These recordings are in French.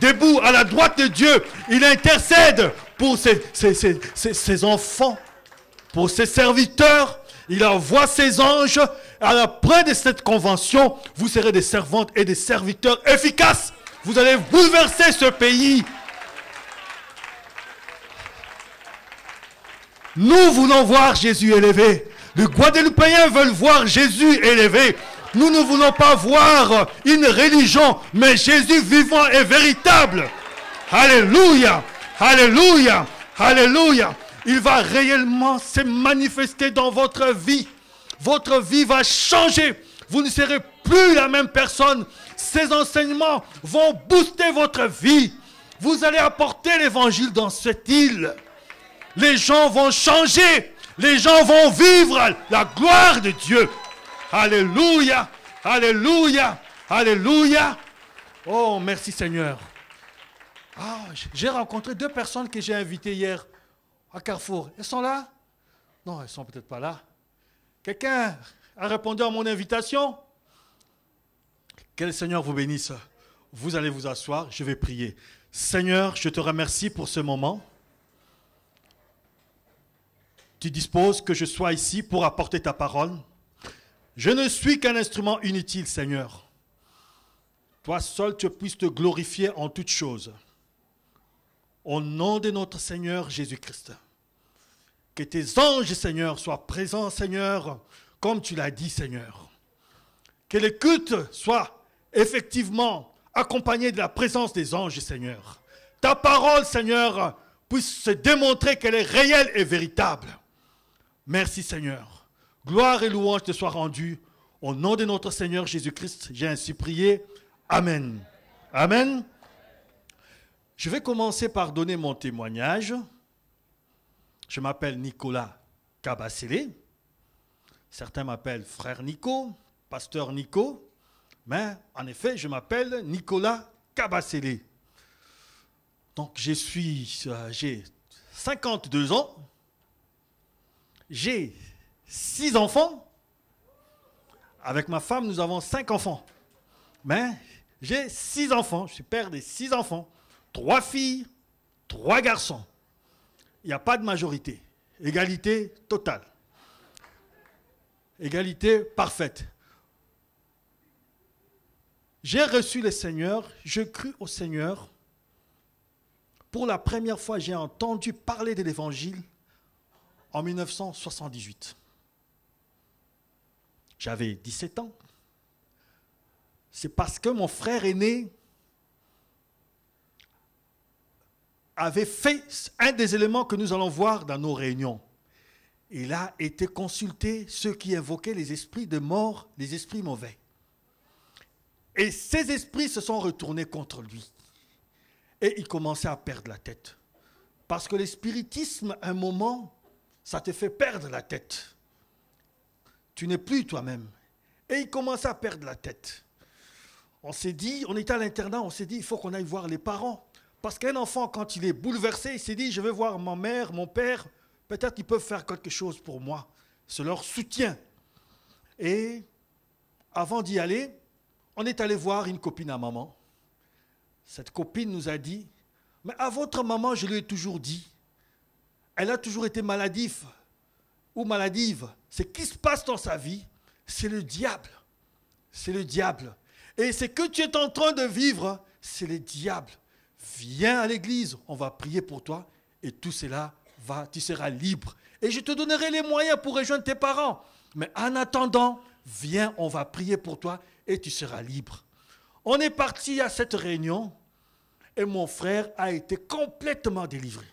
debout à la droite de Dieu. Il intercède pour ses enfants, pour ses serviteurs. Il envoie ses anges. À l'après de cette convention, vous serez des servantes et des serviteurs efficaces. Vous allez bouleverser ce pays. Nous voulons voir Jésus élevé. Les Guadeloupéens veulent voir Jésus élevé. Nous ne voulons pas voir une religion, mais Jésus vivant et véritable. Alléluia, alléluia, alléluia. Il va réellement se manifester dans votre vie. Votre vie va changer. Vous ne serez plus la même personne. Ces enseignements vont booster votre vie. Vous allez apporter l'évangile dans cette île. Les gens vont changer. Les gens vont vivre la gloire de Dieu. Alléluia, alléluia, alléluia. Oh, merci Seigneur. Ah, j'ai rencontré 2 personnes que j'ai invitées hier à Carrefour. Elles sont là? Non, elles ne sont peut-être pas là. Quelqu'un a répondu à mon invitation? Que le Seigneur vous bénisse. Vous allez vous asseoir, je vais prier. Seigneur, je te remercie pour ce moment. Tu disposes que je sois ici pour apporter ta parole. Je ne suis qu'un instrument inutile, Seigneur. Toi seul, tu puisses te glorifier en toutes choses. Au nom de notre Seigneur Jésus-Christ. Que tes anges, Seigneur, soient présents, Seigneur, comme tu l'as dit, Seigneur. Que le culte soit effectivement accompagné de la présence des anges, Seigneur. Ta parole, Seigneur, puisse se démontrer qu'elle est réelle et véritable. Merci, Seigneur. Gloire et louange te soient rendues. Au nom de notre Seigneur Jésus-Christ, j'ai ainsi prié. Amen. Amen. Je vais commencer par donner mon témoignage. Je m'appelle Nicolas Kabasele. Certains m'appellent frère Nico, pasteur Nico. Mais en effet, je m'appelle Nicolas Kabasele. Donc j'ai 52 ans. J'ai 6 enfants. Avec ma femme, nous avons 5 enfants. Mais j'ai 6 enfants. Je suis père de 6 enfants. 3 filles, 3 garçons. Il n'y a pas de majorité. Égalité totale. Égalité parfaite. J'ai reçu le Seigneur, je crus au Seigneur. Pour la première fois, j'ai entendu parler de l'Évangile en 1978. J'avais 17 ans. C'est parce que mon frère aîné avait fait un des éléments que nous allons voir dans nos réunions. Il a été consulté ceux qui invoquaient les esprits de mort, les esprits mauvais. Et ces esprits se sont retournés contre lui. Et il commençait à perdre la tête. Parce que le spiritisme, à un moment, ça te fait perdre la tête. Tu n'es plus toi-même. Et il commençait à perdre la tête. On s'est dit, on était à l'internat, on s'est dit, il faut qu'on aille voir les parents. Parce qu'un enfant, quand il est bouleversé, il s'est dit, je vais voir ma mère, mon père, peut-être qu'ils peuvent faire quelque chose pour moi. C'est leur soutien. Et avant d'y aller, on est allé voir une copine à maman. Cette copine nous a dit, mais à votre maman, je lui ai toujours dit, elle a toujours été maladive ou maladive. Ce qui se passe dans sa vie, c'est le diable. C'est le diable. Et ce que tu es en train de vivre, c'est le diable. Viens à l'église, on va prier pour toi et tout cela va, tu seras libre. Et je te donnerai les moyens pour rejoindre tes parents. Mais en attendant, viens, on va prier pour toi et tu seras libre. On est parti à cette réunion et mon frère a été complètement délivré.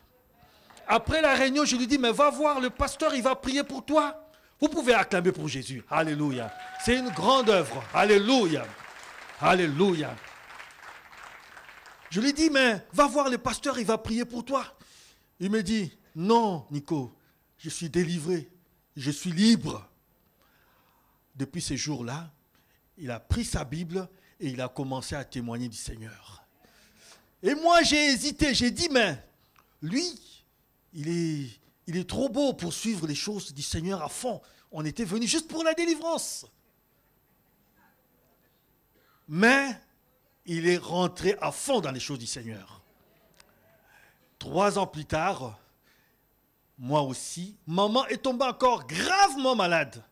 Après la réunion, je lui dis, mais va voir le pasteur, il va prier pour toi. Vous pouvez acclamer pour Jésus. Alléluia. C'est une grande œuvre. Alléluia. Alléluia. Je lui dis, mais va voir le pasteur, il va prier pour toi. Il me dit, non, Nico, je suis délivré, je suis libre. Depuis ces jours-là, il a pris sa Bible et il a commencé à témoigner du Seigneur. Et moi, j'ai hésité, j'ai dit, mais lui, il est trop beau pour suivre les choses du Seigneur à fond. On était venu juste pour la délivrance. Mais il est rentré à fond dans les choses du Seigneur. 3 ans plus tard, moi aussi, maman est tombée encore gravement malade.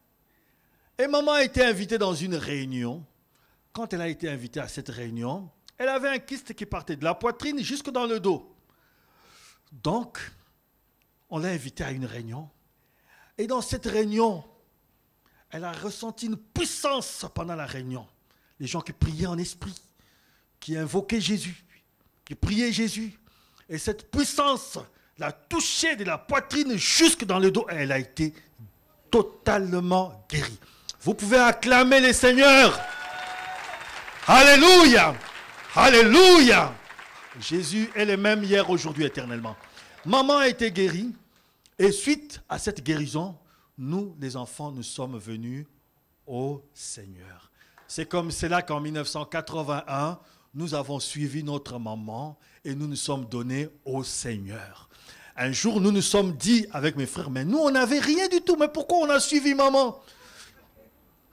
Et maman a été invitée dans une réunion. Quand elle a été invitée à cette réunion, elle avait un kyste qui partait de la poitrine jusque dans le dos. Donc, on l'a invitée à une réunion. Et dans cette réunion, elle a ressenti une puissance pendant la réunion. Les gens qui priaient en esprit, qui invoquaient Jésus, qui priaient Jésus. Et cette puissance l'a touchée de la poitrine jusque dans le dos. Et elle a été totalement guérie. Vous pouvez acclamer les seigneurs. Alléluia! Alléluia! Jésus est le même hier, aujourd'hui, éternellement. Maman a été guérie. Et suite à cette guérison, nous, les enfants, nous sommes venus au Seigneur. C'est comme cela qu'en 1981, nous avons suivi notre maman et nous nous sommes donnés au Seigneur. Un jour, nous nous sommes dit avec mes frères, mais nous, on n'avait rien du tout. Mais pourquoi on a suivi maman?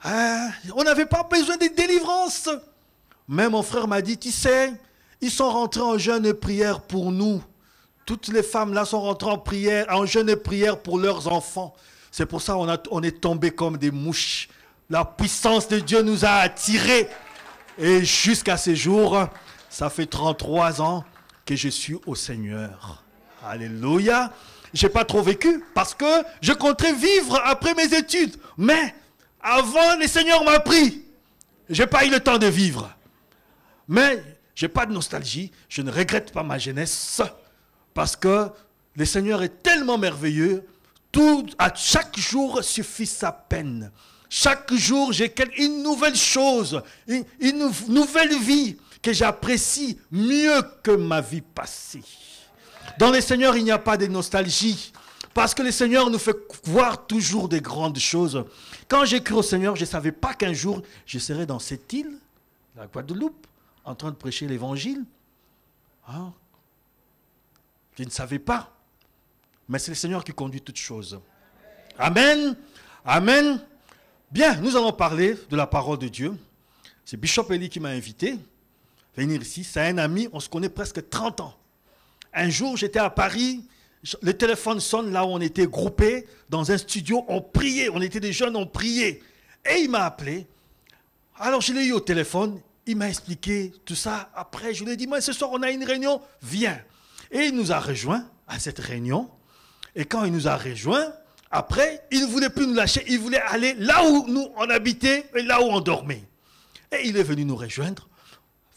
On n'avait pas besoin de délivrance. Mais mon frère m'a dit, tu sais, ils sont rentrés en jeûne et prière pour nous. Toutes les femmes là sont rentrées en prière, en jeûne et prière pour leurs enfants. C'est pour ça qu'on est tombés comme des mouches. La puissance de Dieu nous a attirés. Et jusqu'à ce jour, ça fait 33 ans que je suis au Seigneur. Alléluia. Je n'ai pas trop vécu parce que je comptais vivre après mes études. Mais avant, le Seigneur m'a pris. Je n'ai pas eu le temps de vivre. Mais je n'ai pas de nostalgie. Je ne regrette pas ma jeunesse. Parce que le Seigneur est tellement merveilleux. À chaque jour suffit sa peine. Chaque jour, j'ai une nouvelle chose, une nouvelle vie que j'apprécie mieux que ma vie passée. Dans le Seigneur, il n'y a pas de nostalgie. Parce que le Seigneur nous fait voir toujours des grandes choses. Quand j'ai cru au Seigneur, je ne savais pas qu'un jour, je serais dans cette île, la Guadeloupe, en train de prêcher l'évangile. Hein? Je ne savais pas. Mais c'est le Seigneur qui conduit toutes choses. Amen. Amen. Bien, nous allons parler de la parole de Dieu. C'est Bishop Eli qui m'a invité à venir ici. C'est un ami, on se connaît presque 30 ans. Un jour, j'étais à Paris, le téléphone sonne là où on était groupés dans un studio, on priait, on était des jeunes, on priait. Et il m'a appelé. Alors je l'ai eu au téléphone, il m'a expliqué tout ça. Après, je lui ai dit, moi ce soir on a une réunion, viens. Et il nous a rejoints à cette réunion. Et quand il nous a rejoints, après, il ne voulait plus nous lâcher, il voulait aller là où nous on habitait et là où on dormait. Et il est venu nous rejoindre.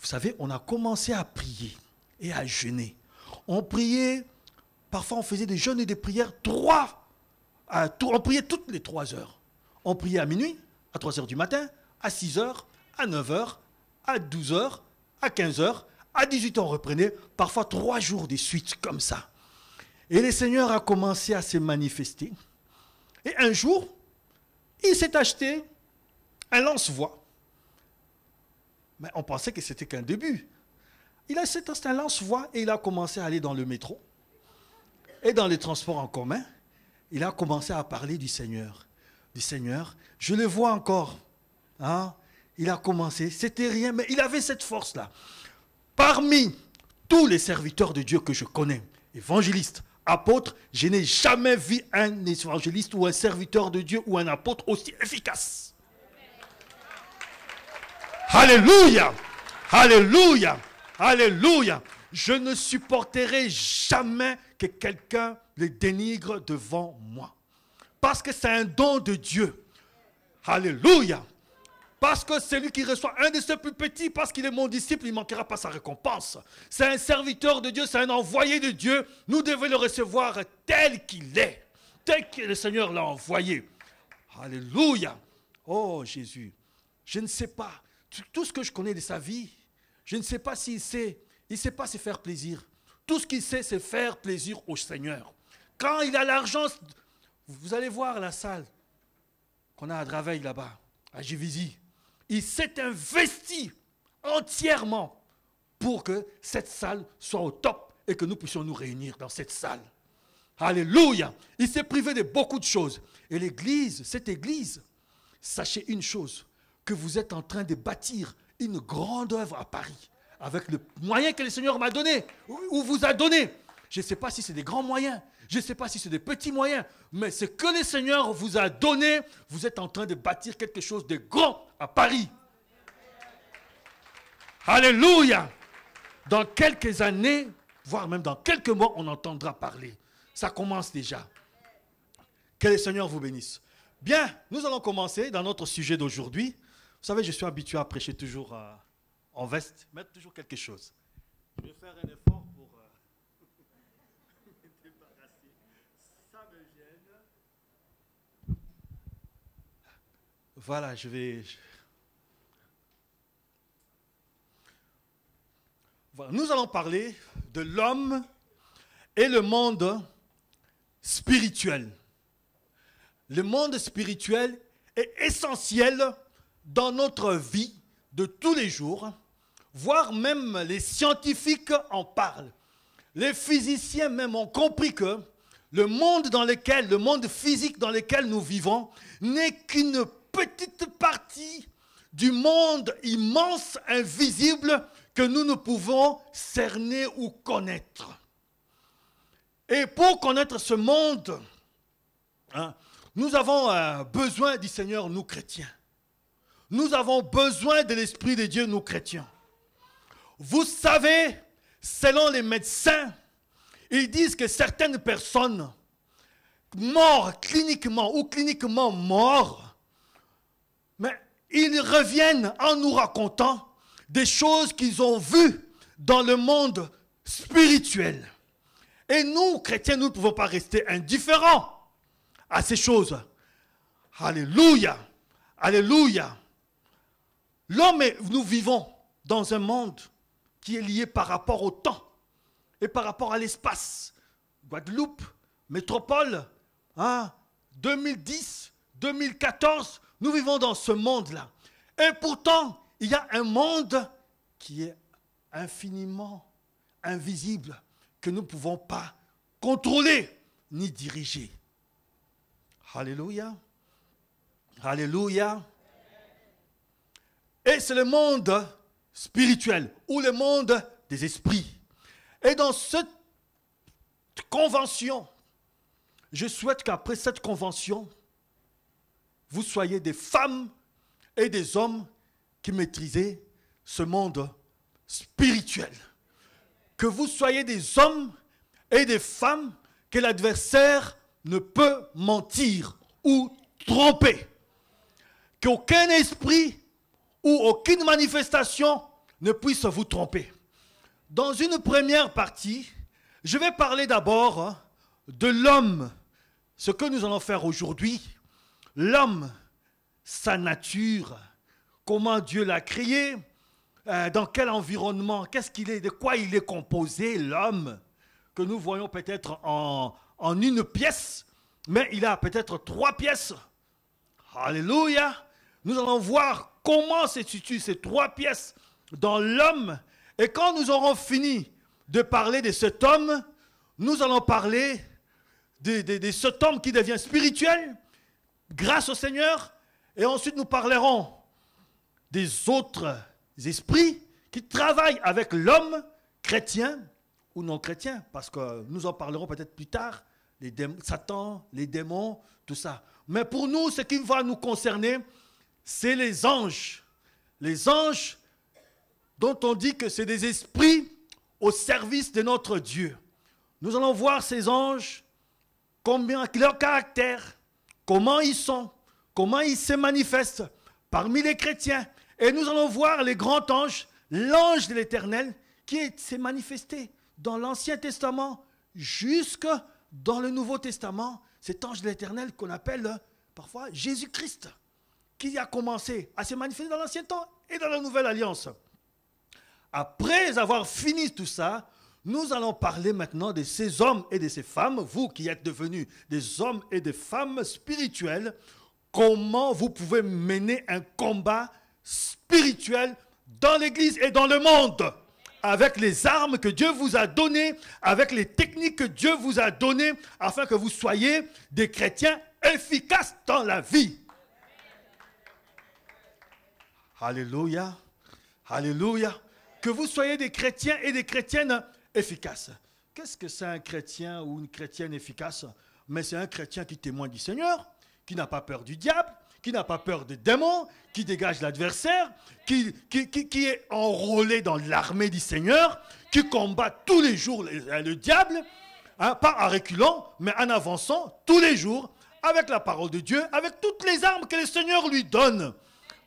Vous savez, on a commencé à prier et à jeûner. On priait, parfois on faisait des jeûnes et des prières on priait toutes les 3 heures. On priait à minuit, à 3 heures du matin, à 6 heures, à 9 heures, à 12 heures, à 15 heures, à 18 heures on reprenait, parfois 3 jours de suite comme ça. Et le Seigneur a commencé à se manifester. Et un jour, il s'est acheté un lance-voix. Mais on pensait que c'était qu'un début. Il a s'est acheté un lance-voix et il a commencé à aller dans le métro. Et dans les transports en commun, il a commencé à parler du Seigneur. Du Seigneur, je le vois encore. Hein? Il a commencé, c'était rien, mais il avait cette force-là. Parmi tous les serviteurs de Dieu que je connais, évangélistes, apôtres, je n'ai jamais vu un évangéliste ou un serviteur de Dieu ou un apôtre aussi efficace. Alléluia! Alléluia! Alléluia! Je ne supporterai jamais que quelqu'un le dénigre devant moi. Parce que c'est un don de Dieu. Alléluia! Parce que celui qui reçoit un de ses plus petits, parce qu'il est mon disciple, il ne manquera pas sa récompense. C'est un serviteur de Dieu, c'est un envoyé de Dieu. Nous devons le recevoir tel qu'il est, tel que le Seigneur l'a envoyé. Alléluia! Oh Jésus, je ne sais pas, tout ce que je connais de sa vie, je ne sais pas s'il sait, il ne sait pas se faire plaisir. Tout ce qu'il sait, c'est faire plaisir au Seigneur. Quand il a l'argent, vous allez voir la salle qu'on a à Draveil là-bas, à Givizy. Il s'est investi entièrement pour que cette salle soit au top et que nous puissions nous réunir dans cette salle. Alléluia! Il s'est privé de beaucoup de choses. Et l'église, cette église, sachez une chose, que vous êtes en train de bâtir une grande œuvre à Paris. avec le moyen que le Seigneur m'a donné, ou vous a donné. Je ne sais pas si c'est des grands moyens, je ne sais pas si c'est des petits moyens, mais ce que le Seigneur vous a donné, vous êtes en train de bâtir quelque chose de grand à Paris. Alléluia! Dans quelques années, voire même dans quelques mois, on entendra parler. Ça commence déjà. Que le Seigneur vous bénisse. Bien, nous allons commencer dans notre sujet d'aujourd'hui. Vous savez, je suis habitué à prêcher toujours en veste, mettre toujours quelque chose. Je vais faire un effort pour me débarrasser. Ça me gêne. Voilà, Voilà, nous allons parler de l'homme et le monde spirituel. Le monde spirituel est essentiel dans notre vie de tous les jours, voire même les scientifiques en parlent. Les physiciens même ont compris que le monde physique dans lequel nous vivons n'est qu'une petite partie du monde immense, invisible, que nous ne pouvons cerner ou connaître. Et pour connaître ce monde, nous avons besoin du Seigneur, nous chrétiens. Nous avons besoin de l'Esprit de Dieu, nous chrétiens. Vous savez, selon les médecins, ils disent que certaines personnes mortes cliniquement ou cliniquement mortes, mais ils reviennent en nous racontant des choses qu'ils ont vues dans le monde spirituel. Et nous, chrétiens, nous ne pouvons pas rester indifférents à ces choses. Alléluia, alléluia. Nous vivons dans un monde qui est lié par rapport au temps et par rapport à l'espace. Guadeloupe, métropole, 2010, 2014, nous vivons dans ce monde-là. Et pourtant, il y a un monde qui est infiniment invisible, que nous ne pouvons pas contrôler ni diriger. Alléluia. Alléluia. Et c'est le monde spirituel ou le monde des esprits. Et dans cette convention, je souhaite qu'après cette convention, vous soyez des femmes et des hommes qui maîtrisez ce monde spirituel. Que vous soyez des hommes et des femmes que l'adversaire ne peut mentir ou tromper. Qu'aucun esprit ou aucune manifestation ne puisse vous tromper. Dans une première partie, je vais parler d'abord de l'homme. Ce que nous allons faire aujourd'hui, l'homme, sa nature, comment Dieu l'a créé, dans quel environnement, qu'est-ce qu'il est, de quoi il est composé, l'homme, que nous voyons peut-être en une pièce, mais il a peut-être 3 pièces. Alléluia. Nous allons voir comment se situent ces 3 pièces dans l'homme. Et quand nous aurons fini de parler de cet homme, nous allons parler de cet homme qui devient spirituel grâce au Seigneur. Et ensuite, nous parlerons des autres esprits qui travaillent avec l'homme chrétien ou non chrétien, parce que nous en parlerons peut-être plus tard, Satan, les démons, tout ça. Mais pour nous, ce qui va nous concerner, c'est les anges. Les anges dont on dit que c'est des esprits au service de notre Dieu. Nous allons voir ces anges, leur caractère, comment ils sont, comment ils se manifestent parmi les chrétiens. Et nous allons voir les grands anges, l'ange de l'Éternel, qui s'est manifesté dans l'Ancien Testament jusque dans le Nouveau Testament. Cet ange de l'Éternel qu'on appelle parfois Jésus-Christ, qui a commencé à se manifester dans l'Ancien temps et dans la Nouvelle Alliance. Après avoir fini tout ça, nous allons parler maintenant de ces hommes et de ces femmes, vous qui êtes devenus des hommes et des femmes spirituels, comment vous pouvez mener un combat spirituel dans l'Église et dans le monde, avec les armes que Dieu vous a données, avec les techniques que Dieu vous a données, afin que vous soyez des chrétiens efficaces dans la vie. Alléluia, alléluia. que vous soyez des chrétiens et des chrétiennes efficaces. Qu'est-ce que c'est un chrétien ou une chrétienne efficace? Mais c'est un chrétien qui témoigne du Seigneur, qui n'a pas peur du diable, qui n'a pas peur des démons, qui dégage l'adversaire, qui est enrôlé dans l'armée du Seigneur, qui combat tous les jours le diable, hein, pas en reculant, mais en avançant tous les jours avec la parole de Dieu, avec toutes les armes que le Seigneur lui donne.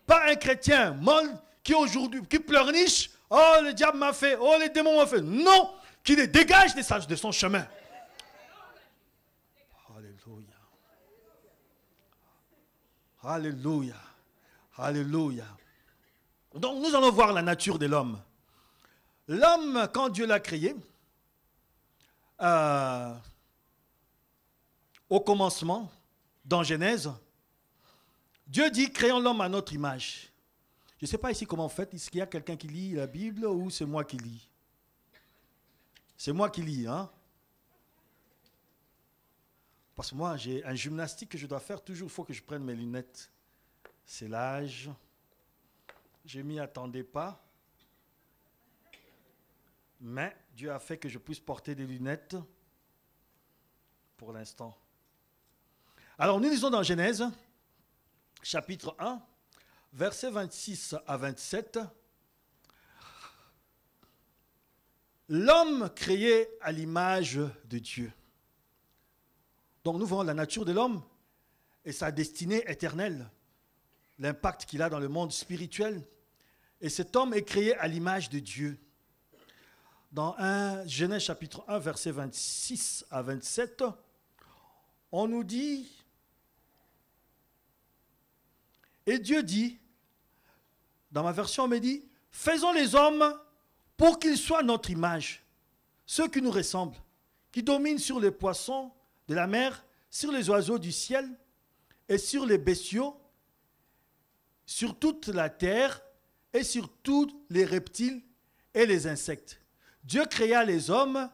Pas un chrétien molle qui aujourd'hui, qui pleurniche, oh le diable m'a fait, oh les démons m'ont fait. Non, qui les dégage de son chemin. Alléluia. Alléluia. Alléluia. Donc nous allons voir la nature de l'homme. L'homme, quand Dieu l'a créé, au commencement, dans Genèse, Dieu dit, créons l'homme à notre image. Je ne sais pas ici comment vous faites. Est-ce qu'il y a quelqu'un qui lit la Bible ou c'est moi qui lis? C'est moi qui lis, hein? Parce que moi, j'ai un gymnastique que je dois faire toujours. Il faut que je prenne mes lunettes. C'est l'âge. Je ne m'y attendais pas. Mais Dieu a fait que je puisse porter des lunettes pour l'instant. Alors, nous lisons dans Genèse, chapitre 1, versets 26 à 27. L'homme créé à l'image de Dieu. Donc nous voyons la nature de l'homme et sa destinée éternelle, l'impact qu'il a dans le monde spirituel. Et cet homme est créé à l'image de Dieu. Dans Genèse chapitre 1, versets 26 à 27, on nous dit, et Dieu dit, dans ma version on me dit, faisons les hommes pour qu'ils soient notre image, ceux qui nous ressemblent, qui dominent sur les poissons de la mer, sur les oiseaux du ciel et sur les bestiaux, sur toute la terre et sur tous les reptiles et les insectes. Dieu créa les hommes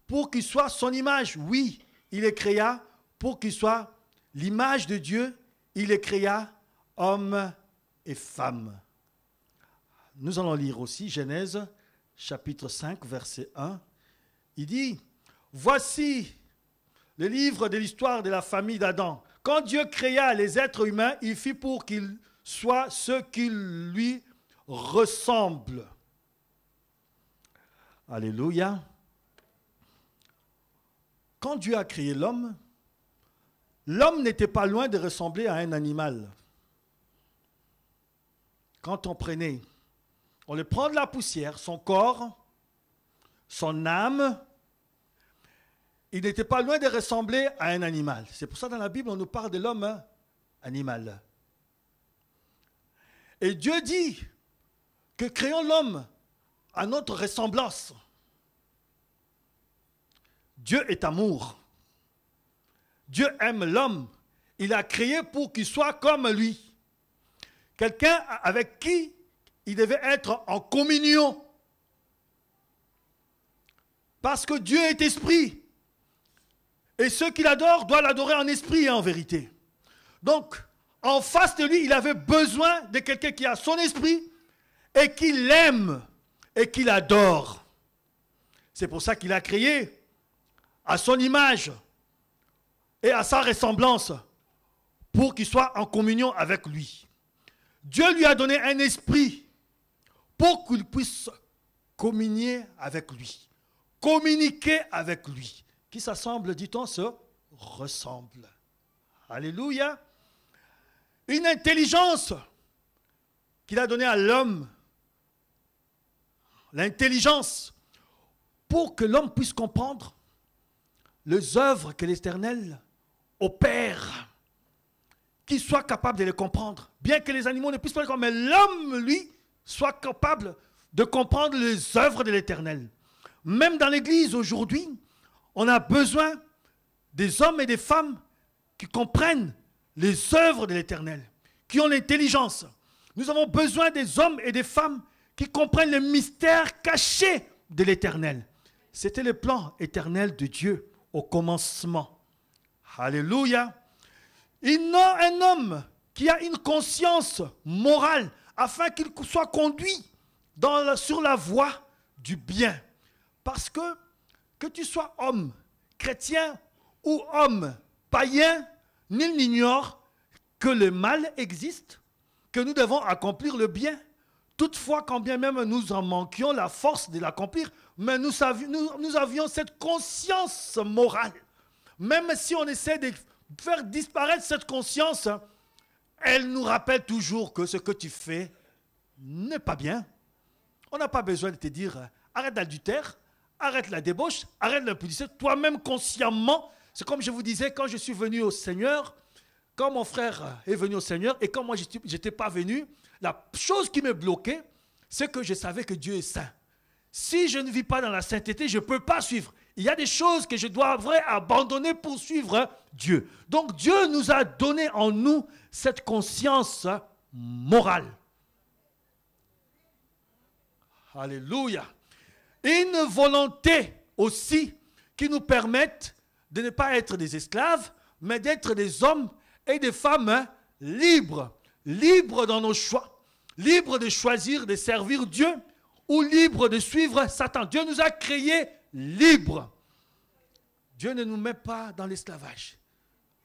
pour qu'ils soient son image. Oui, il les créa pour qu'ils soient l'image de Dieu. Il les créa hommes et femmes. Nous allons lire aussi Genèse chapitre 5, verset 1. Il dit, voici le livre de l'histoire de la famille d'Adam. Quand Dieu créa les êtres humains, il fit pour qu'ils soient ceux qui lui ressemblent. Alléluia. Quand Dieu a créé l'homme, l'homme n'était pas loin de ressembler à un animal. Quand on le prend de la poussière, son corps, son âme, il n'était pas loin de ressembler à un animal. C'est pour ça que dans la Bible, on nous parle de l'homme animal. Et Dieu dit que créons l'homme à notre ressemblance. Dieu est amour. Dieu aime l'homme. Il a créé pour qu'il soit comme lui. Quelqu'un avec qui il devait être en communion. Parce que Dieu est esprit. Et ceux qui l'adorent doivent l'adorer en esprit et en vérité. Donc, en face de lui, il avait besoin de quelqu'un qui a son esprit et qui l'aime et qui l'adore. C'est pour ça qu'il a créé à son image et à sa ressemblance pour qu'il soit en communion avec lui. Dieu lui a donné un esprit pour qu'il puisse communier avec lui, communiquer avec lui. Qui s'assemble, dit-on, se ressemble. Alléluia. Une intelligence qu'il a donnée à l'homme. L'intelligence pour que l'homme puisse comprendre les œuvres que l'Éternel opère, qu'il soit capable de les comprendre. Bien que les animaux ne puissent pas les comprendre, mais l'homme, lui, soit capable de comprendre les œuvres de l'Éternel. Même dans l'Église aujourd'hui, on a besoin des hommes et des femmes qui comprennent les œuvres de l'Éternel, qui ont l'intelligence. Nous avons besoin des hommes et des femmes qui comprennent les mystères cachés de l'Éternel. C'était le plan éternel de Dieu au commencement. Alléluia. Il n'a un homme qui a une conscience morale afin qu'il soit conduit sur la voie du bien. Parce que tu sois homme chrétien ou homme païen, nul n'ignore que le mal existe, que nous devons accomplir le bien. Toutefois, quand bien même nous en manquions la force de l'accomplir, mais nous avions cette conscience morale. Même si on essaie de faire disparaître cette conscience, elle nous rappelle toujours que ce que tu fais n'est pas bien. On n'a pas besoin de te dire arrête l'adultère, arrête la débauche, arrête l'impudicité. Toi-même consciemment, c'est comme je vous disais, quand je suis venu au Seigneur, quand mon frère est venu au Seigneur et quand moi je n'étais pas venu, la chose qui me bloquait, c'est que je savais que Dieu est saint. Si je ne vis pas dans la sainteté, je ne peux pas suivre. Il y a des choses que je devrais abandonner pour suivre Dieu. Donc Dieu nous a donné en nous cette conscience morale. Alléluia. Une volonté aussi qui nous permette de ne pas être des esclaves, mais d'être des hommes et des femmes libres. Libres dans nos choix. Libres de choisir de servir Dieu ou libres de suivre Satan. Dieu nous a créés libres. Dieu ne nous met pas dans l'esclavage.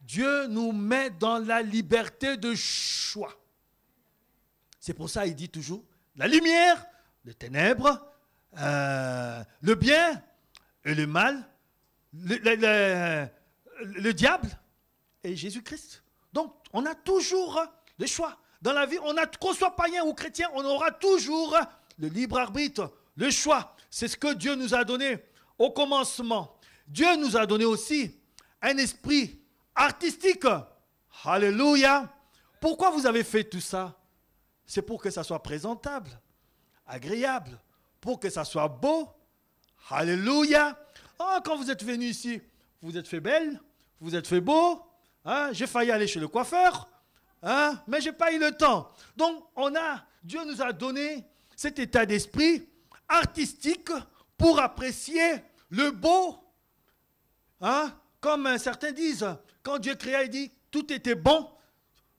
Dieu nous met dans la liberté de choix. C'est pour ça qu'il dit toujours la lumière, les ténèbres, le bien et le mal, le diable et Jésus-Christ. Donc, on a toujours le choix. Dans la vie, qu'on soit païen ou chrétien, on aura toujours le libre arbitre, le choix. C'est ce que Dieu nous a donné au commencement. Dieu nous a donné aussi un esprit artistique. Alléluia. Pourquoi vous avez fait tout ça? C'est pour que ça soit présentable, agréable, pour que ça soit beau. Alléluia. Oh, quand vous êtes venu ici, vous êtes fait belle, vous êtes fait beau. Hein? J'ai failli aller chez le coiffeur, hein? Mais je n'ai pas eu le temps. Donc, Dieu nous a donné cet état d'esprit artistique pour apprécier le beau. Hein? Comme certains disent, quand Dieu créa, il dit tout était bon.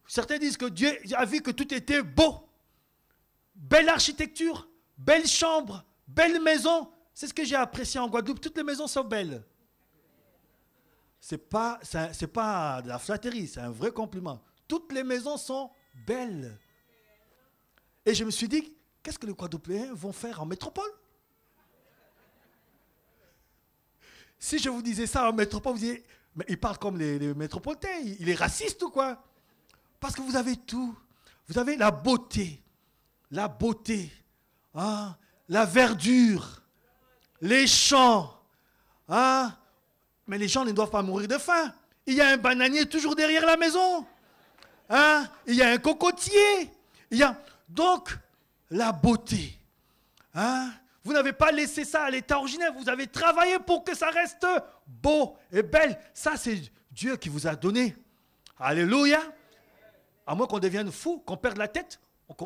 Certains disent que Dieu a vu que tout était beau. Belle architecture, belle chambre, belle maison. C'est ce que j'ai apprécié en Guadeloupe. Toutes les maisons sont belles. C'est pas de la flatterie, c'est un vrai compliment. Toutes les maisons sont belles. Et je me suis dit, qu'est-ce que les Guadeloupéens vont faire en métropole? Si je vous disais ça en métropole, vous disiez, mais il parle comme les métropolitains, il est raciste ou quoi? Parce que vous avez tout. Vous avez la beauté, hein, la verdure, les champs. Hein, mais les gens ne doivent pas mourir de faim. Il y a un bananier toujours derrière la maison. Hein, il y a un cocotier. Donc, la beauté. Hein, vous n'avez pas laissé ça à l'état originel. Vous avez travaillé pour que ça reste beau et belle. Ça, c'est Dieu qui vous a donné. Alléluia. À moins qu'on devienne fou, qu'on perde la tête,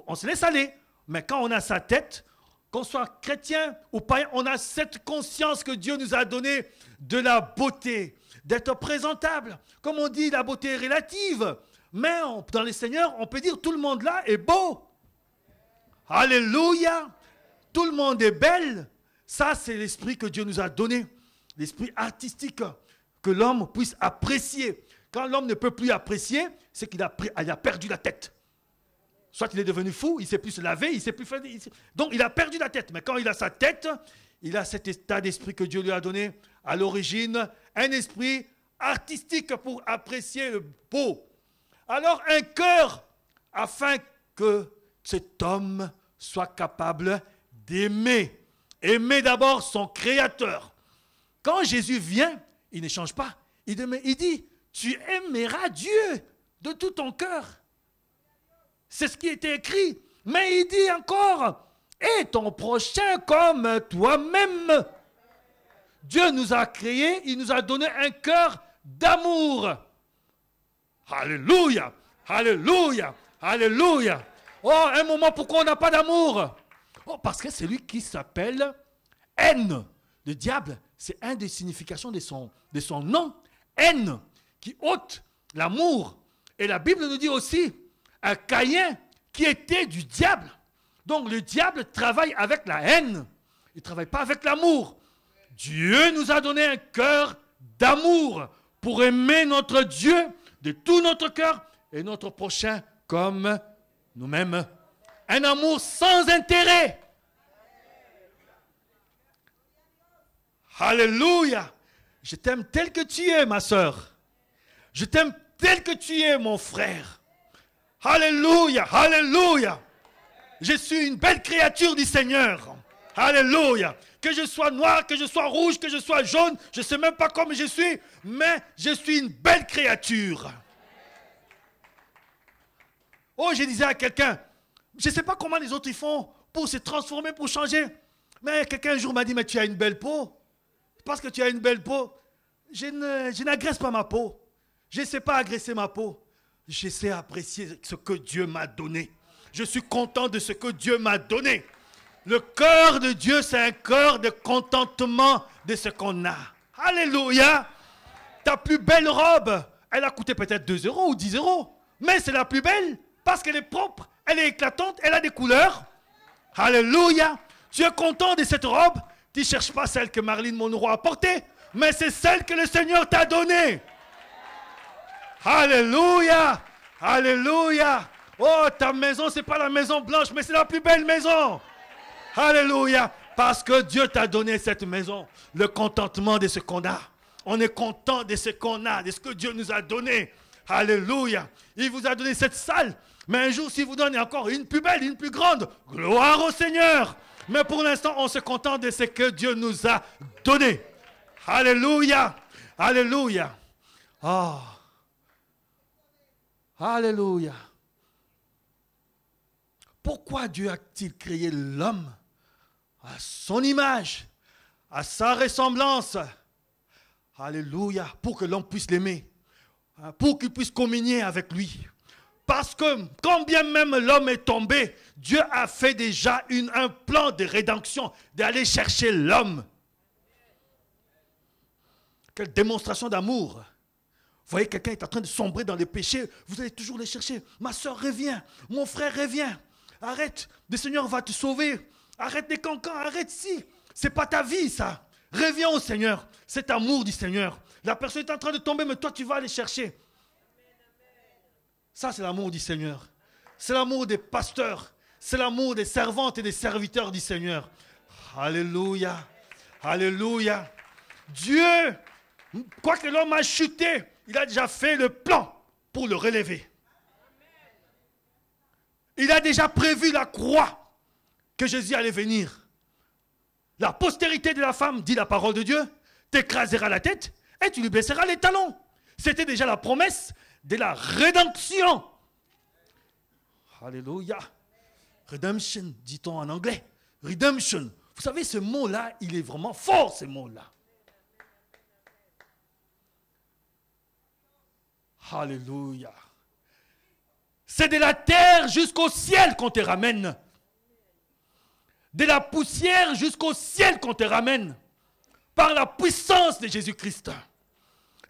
on se laisse aller. Mais quand on a sa tête, qu'on soit chrétien ou païen, on a cette conscience que Dieu nous a donnée de la beauté, d'être présentable. Comme on dit, la beauté est relative. Mais dans les seigneurs, on peut dire tout le monde là est beau. Alléluia. Tout le monde est belle. Ça, c'est l'esprit que Dieu nous a donné. L'esprit artistique que l'homme puisse apprécier. Quand l'homme ne peut plus apprécier, c'est qu'il a perdu la tête. Soit il est devenu fou, il ne sait plus se laver, il ne sait plus faire... Donc, il a perdu la tête. Mais quand il a sa tête, il a cet état d'esprit que Dieu lui a donné à l'origine, un esprit artistique pour apprécier le beau. Alors, un cœur, afin que cet homme soit capable d'aimer. Aimer d'abord son Créateur. Quand Jésus vient, il ne change pas. Il dit, tu aimeras Dieu de tout ton cœur. C'est ce qui était écrit. Mais il dit encore, et ton prochain comme toi-même. Dieu nous a créés, il nous a donné un cœur d'amour. Alléluia, alléluia, alléluia. Oh, un moment, pourquoi on n'a pas d'amour? Oh, parce que c'est lui qui s'appelle haine. Le diable, c'est une des significations de son nom. Haine, qui ôte l'amour. Et la Bible nous dit aussi, un Caïn qui était du diable. Donc le diable travaille avec la haine. Il ne travaille pas avec l'amour. Dieu nous a donné un cœur d'amour pour aimer notre Dieu de tout notre cœur et notre prochain comme nous-mêmes. Un amour sans intérêt. Alléluia. Je t'aime tel que tu es, ma soeur. Je t'aime tel que tu es, mon frère. Alléluia, alléluia. Je suis une belle créature du Seigneur. Alléluia. Que je sois noir, que je sois rouge, que je sois jaune, je ne sais même pas comment je suis, mais je suis une belle créature. Oh, je disais à quelqu'un, je ne sais pas comment les autres ils font pour se transformer, pour changer. Mais quelqu'un un jour m'a dit, mais tu as une belle peau. Parce que tu as une belle peau, je n'agresse pas ma peau. Je ne sais pas agresser ma peau. Je sais apprécier ce que Dieu m'a donné. Je suis content de ce que Dieu m'a donné. Le cœur de Dieu, c'est un cœur de contentement de ce qu'on a. Alléluia. Ta plus belle robe, elle a coûté peut-être 2 euros ou 10 euros. Mais c'est la plus belle parce qu'elle est propre, elle est éclatante, elle a des couleurs. Alléluia. Tu es content de cette robe. Tu ne cherches pas celle que Marilyn Monroe a portée, mais c'est celle que le Seigneur t'a donnée. Alléluia. Alléluia. Oh, ta maison, ce n'est pas la maison blanche, mais c'est la plus belle maison. Alléluia. Parce que Dieu t'a donné cette maison. Le contentement de ce qu'on a. On est content de ce qu'on a, de ce que Dieu nous a donné. Alléluia. Il vous a donné cette salle. Mais un jour, s'il vous donne encore une plus belle, une plus grande, gloire au Seigneur. Mais pour l'instant, on se contente de ce que Dieu nous a donné. Alléluia. Alléluia. Oh. Alléluia. Pourquoi Dieu a-t-il créé l'homme à son image, à sa ressemblance? Alléluia. Pour que l'homme puisse l'aimer. Pour qu'il puisse communier avec lui. Parce que quand bien même l'homme est tombé, Dieu a fait déjà un plan de rédemption, d'aller chercher l'homme. Quelle démonstration d'amour. Vous voyez, quelqu'un est en train de sombrer dans les péchés, vous allez toujours les chercher. Ma soeur, reviens. Mon frère, reviens. Arrête. Le Seigneur va te sauver. Arrête les cancans, arrête si. Ce n'est pas ta vie, ça. Reviens au Seigneur. C'est amour du Seigneur. La personne est en train de tomber, mais toi, tu vas aller chercher. Ça, c'est l'amour du Seigneur. C'est l'amour des pasteurs. C'est l'amour des servantes et des serviteurs du Seigneur. Alléluia. Alléluia. Dieu, quoique l'homme a chuté, il a déjà fait le plan pour le relever. Il a déjà prévu la croix que Jésus allait venir. La postérité de la femme, dit la parole de Dieu, t'écrasera la tête et tu lui blesseras les talons. C'était déjà la promesse de la rédemption. Alléluia. Redemption, dit-on en anglais. Redemption. Vous savez, ce mot-là, il est vraiment fort, ce mot-là. Alléluia. C'est de la terre jusqu'au ciel qu'on te ramène. De la poussière jusqu'au ciel qu'on te ramène. Par la puissance de Jésus-Christ.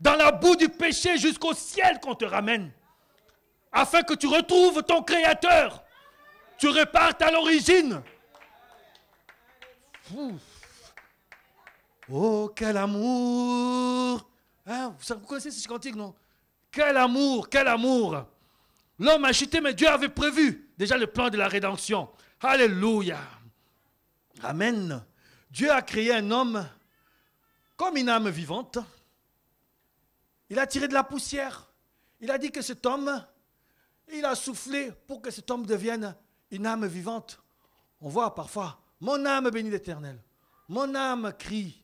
Dans la boue du péché jusqu'au ciel qu'on te ramène. Afin que tu retrouves ton Créateur. Tu repartes à l'origine. Oh, quel amour. Hein, vous connaissez ce cantique, non? Quel amour, quel amour. L'homme a chuté, mais Dieu avait prévu déjà le plan de la rédemption. Alléluia. Amen. Dieu a créé un homme comme une âme vivante. Il a tiré de la poussière. Il a dit que cet homme, il a soufflé pour que cet homme devienne une âme vivante. On voit parfois, mon âme bénit l'Éternel. Mon âme crie,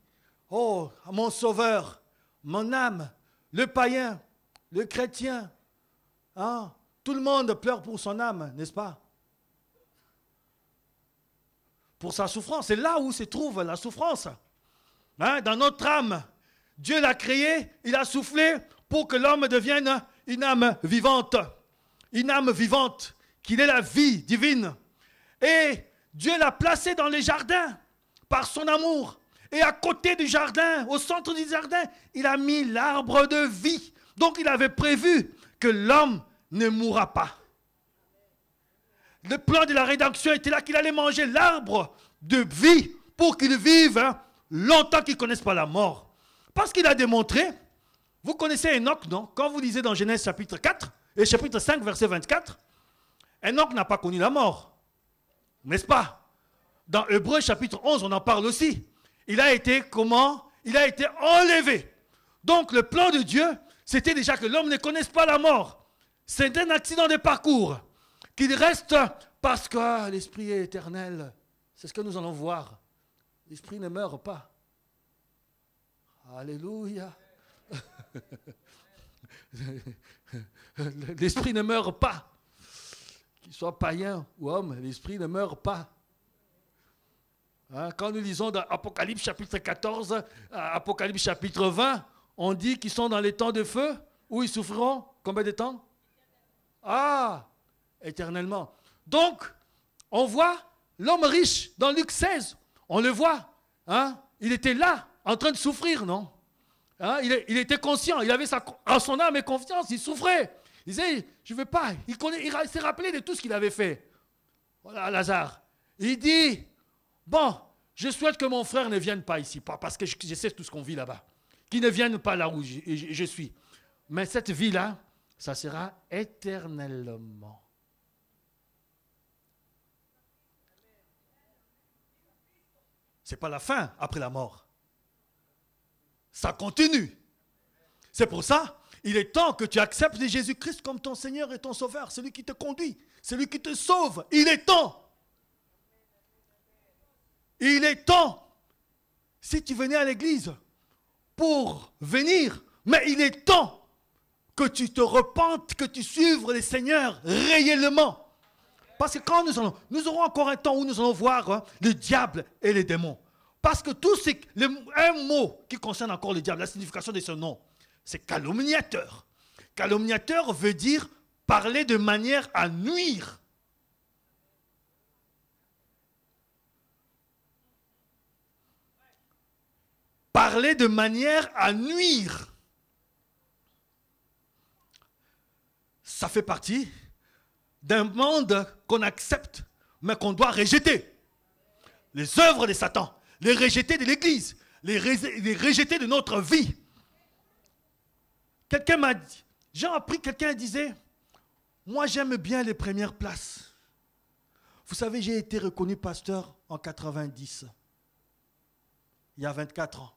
oh, mon sauveur. Mon âme, le païen, le chrétien. Hein? Tout le monde pleure pour son âme, n'est-ce pas? Pour sa souffrance. C'est là où se trouve la souffrance. Hein? Dans notre âme. Dieu l'a créé, il a soufflé pour que l'homme devienne une âme vivante. Une âme vivante, qu'il ait la vie divine. Et Dieu l'a placé dans les jardins par son amour. Et à côté du jardin, au centre du jardin, il a mis l'arbre de vie. Donc il avait prévu que l'homme ne mourra pas. le plan de la rédemption était là, qu'il allait manger l'arbre de vie pour qu'il vive longtemps, qu'il ne connaisse pas la mort. Parce qu'il a démontré, vous connaissez Enoch, non? Quand vous lisez dans Genèse chapitre 4 et chapitre 5, verset 24, Enoch n'a pas connu la mort. N'est-ce pas? Dans Hébreux chapitre 11, on en parle aussi. Il a été comment? Il a été enlevé. Donc le plan de Dieu, c'était déjà que l'homme ne connaisse pas la mort. C'est un accident de parcours. Qu'il reste parce que l'esprit est éternel. C'est ce que nous allons voir. L'esprit ne meurt pas. Alléluia. L'esprit ne meurt pas. Qu'il soit païen ou homme, l'esprit ne meurt pas. Hein, quand nous lisons dans Apocalypse chapitre 14, Apocalypse chapitre 20, on dit qu'ils sont dans les temps de feu, où ils souffriront combien de temps? Ah, éternellement. Donc, on voit l'homme riche dans Luc 16, on le voit. Hein, il était là, en train de souffrir, non? Hein, il était conscient, il avait en son âme et confiance, il souffrait. Il disait, je ne veux pas. Il s'est rappelé de tout ce qu'il avait fait. Voilà, Lazare. Il dit, bon, je souhaite que mon frère ne vienne pas ici, parce que je sais tout ce qu'on vit là-bas. Qu'il ne vienne pas là où je suis. Mais cette vie-là, ça sera éternellement. Ce n'est pas la fin après la mort. Ça continue. C'est pour ça, il est temps que tu acceptes Jésus-Christ comme ton Seigneur et ton Sauveur, celui qui te conduit, celui qui te sauve. Il est temps. Il est temps. Si tu venais à l'église pour venir, mais il est temps que tu te repentes, que tu suives les seigneurs réellement. Parce que quand nous aurons encore un temps où nous allons voir le diable et les démons. Parce que un mot qui concerne encore le diable, la signification de ce nom, c'est calomniateur. Calomniateur veut dire parler de manière à nuire. Parler de manière à nuire. Ça fait partie d'un monde qu'on accepte, mais qu'on doit rejeter. Les œuvres de Satan, les rejeter de l'Église, les rejeter de notre vie. Quelqu'un m'a dit, j'ai appris, quelqu'un disait, moi j'aime bien les premières places. Vous savez, j'ai été reconnu pasteur en 90, il y a 24 ans.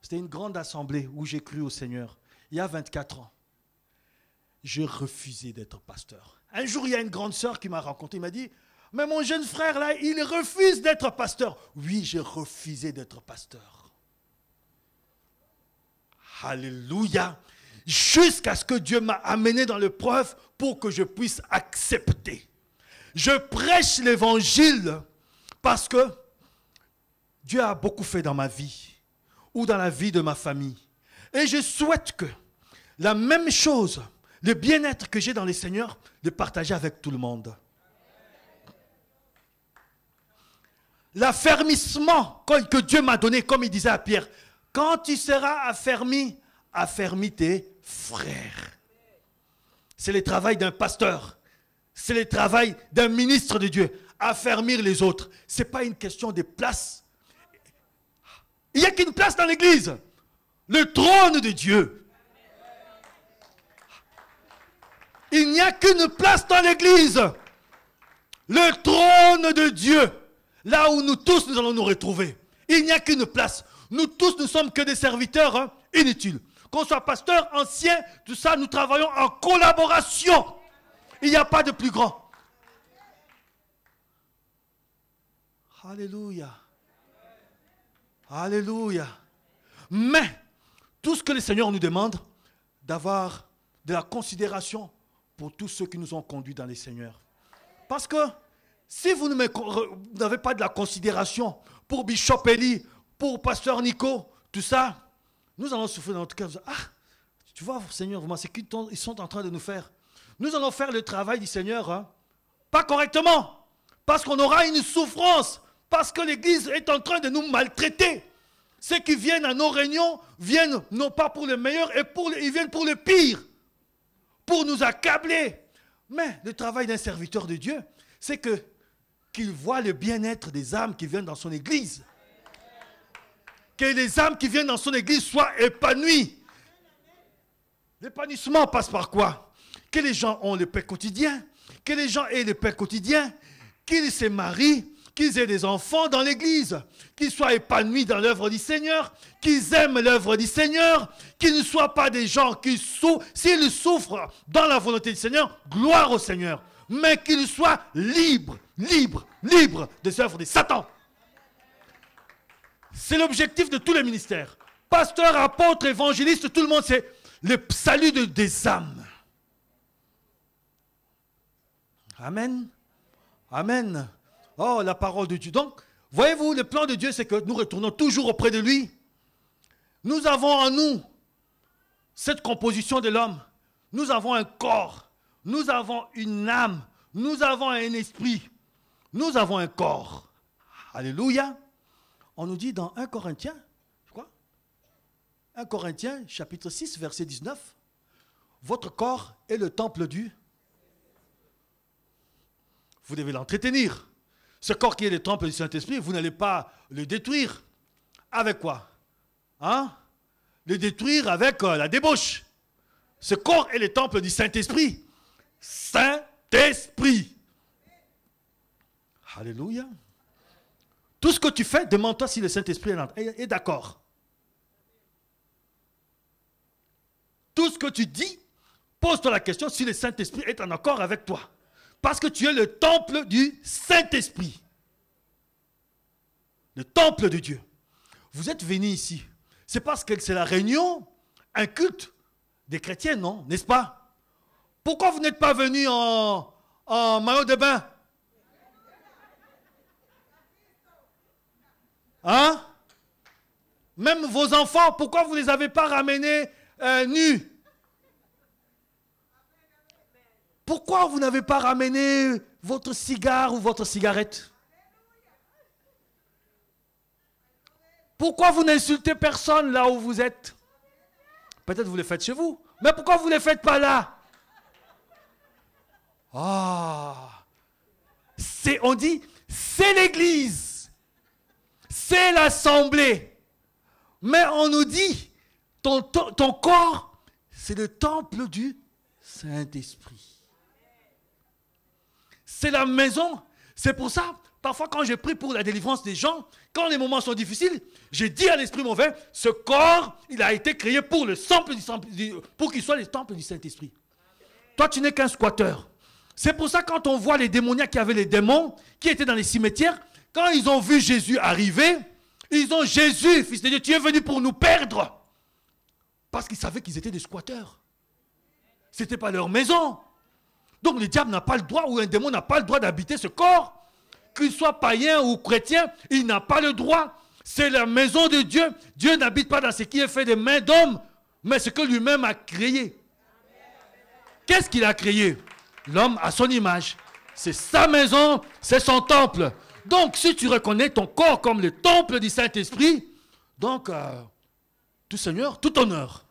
C'était une grande assemblée où j'ai cru au Seigneur, il y a 24 ans. Je refusais d'être pasteur. Un jour, il y a une grande sœur qui m'a rencontré, il m'a dit, mais mon jeune frère là, il refuse d'être pasteur. Oui, j'ai refusé d'être pasteur. Alléluia. Jusqu'à ce que Dieu m'a amené dans l'épreuve pour que je puisse accepter. Je prêche l'évangile parce que Dieu a beaucoup fait dans ma vie ou dans la vie de ma famille. Et je souhaite que la même chose, le bien-être que j'ai dans les Seigneurs, de partager avec tout le monde. L'affermissement que Dieu m'a donné, comme il disait à Pierre, quand tu seras affermi, affermis tes frères. C'est le travail d'un pasteur. C'est le travail d'un ministre de Dieu. Affermir les autres. Ce n'est pas une question de place. Il n'y a qu'une place dans l'église. Le trône de Dieu. Il n'y a qu'une place dans l'église. Le trône de Dieu. Là où nous tous, nous allons nous retrouver. Il n'y a qu'une place. Nous tous ne sommes que des serviteurs inutiles. Qu'on soit pasteur, ancien, tout ça, nous travaillons en collaboration. Il n'y a pas de plus grand. Alléluia. Alléluia. Mais, tout ce que le Seigneur nous demande, d'avoir de la considération pour tous ceux qui nous ont conduits dans les Seigneurs. Parce que, si vous n'avez pas de la considération pour Bishop Eli, pour Pasteur Nico, tout ça, nous allons souffrir dans notre cœur. Ah, tu vois, Seigneur, c'est ce qu'ils sont en train de nous faire. Nous allons faire le travail du Seigneur, pas correctement, parce qu'on aura une souffrance, parce que l'Église est en train de nous maltraiter. Ceux qui viennent à nos réunions viennent non pas pour le meilleur, ils viennent pour le pire, pour nous accabler. Mais le travail d'un serviteur de Dieu, c'est qu'il voit le bien-être des âmes qui viennent dans son église. Que les âmes qui viennent dans son église soient épanouies. L'épanouissement passe par quoi? Que les gens ont le pain quotidien, que les gens aient le pain quotidien, qu'ils se marient, qu'ils aient des enfants dans l'église, qu'ils soient épanouis dans l'œuvre du Seigneur, qu'ils aiment l'œuvre du Seigneur, qu'ils ne soient pas des gens qui souffrent. S'ils souffrent dans la volonté du Seigneur, gloire au Seigneur. Mais qu'ils soient libres des œuvres de Satan. C'est l'objectif de tous les ministères. Pasteur, apôtre, évangéliste, tout le monde, c'est le salut des âmes. Amen. Amen. Oh, la parole de Dieu. Donc, voyez-vous, le plan de Dieu, c'est que nous retournons toujours auprès de lui. Nous avons en nous cette composition de l'homme. Nous avons un corps. Nous avons une âme. Nous avons un esprit. Nous avons un corps. Alléluia. On nous dit dans 1 Corinthiens, je crois, 1 Corinthiens, chapitre 6, verset 19, votre corps est le temple du... Vous devez l'entretenir. Ce corps qui est le temple du Saint-Esprit, vous n'allez pas le détruire. Avec quoi? Hein? Le détruire avec la débauche. Ce corps est le temple du Saint-Esprit. Saint-Esprit. Alléluia. Tout ce que tu fais, demande-toi si le Saint-Esprit est d'accord. Tout ce que tu dis, pose-toi la question si le Saint-Esprit est en accord avec toi. Parce que tu es le temple du Saint-Esprit. Le temple de Dieu. Vous êtes venus ici. C'est parce que c'est la réunion, un culte des chrétiens, non? N'est-ce pas? Pourquoi vous n'êtes pas venus en maillot de bain? Hein? Même vos enfants, pourquoi vous ne les avez pas ramenés nus? Pourquoi vous n'avez pas ramené votre cigare ou votre cigarette? Pourquoi vous n'insultez personne là où vous êtes? Peut-être vous le faites chez vous, mais pourquoi vous ne le faites pas là? On dit, c'est l'église, c'est l'assemblée. Mais on nous dit, ton corps, c'est le temple du Saint-Esprit. C'est la maison. C'est pour ça, parfois quand je prie pour la délivrance des gens, quand les moments sont difficiles, je dis à l'esprit mauvais, ce corps, il a été créé pour pour qu'il soit le temple du Saint-Esprit. Toi, tu n'es qu'un squatteur. C'est pour ça quand on voit les démoniaques qui avaient les démons, qui étaient dans les cimetières, quand ils ont vu Jésus arriver, ils ont Jésus, fils de Dieu, tu es venu pour nous perdre. Parce qu'ils savaient qu'ils étaient des squatteurs. Ce n'était pas leur maison. Donc le diable n'a pas le droit, ou un démon n'a pas le droit d'habiter ce corps. Qu'il soit païen ou chrétien, il n'a pas le droit. C'est la maison de Dieu. Dieu n'habite pas dans ce qui est fait des mains d'hommes, mais ce que lui-même a créé. Qu'est-ce qu'il a créé? L'homme à son image. C'est sa maison, c'est son temple. Donc si tu reconnais ton corps comme le temple du Saint-Esprit, donc tout Seigneur, tout honneur.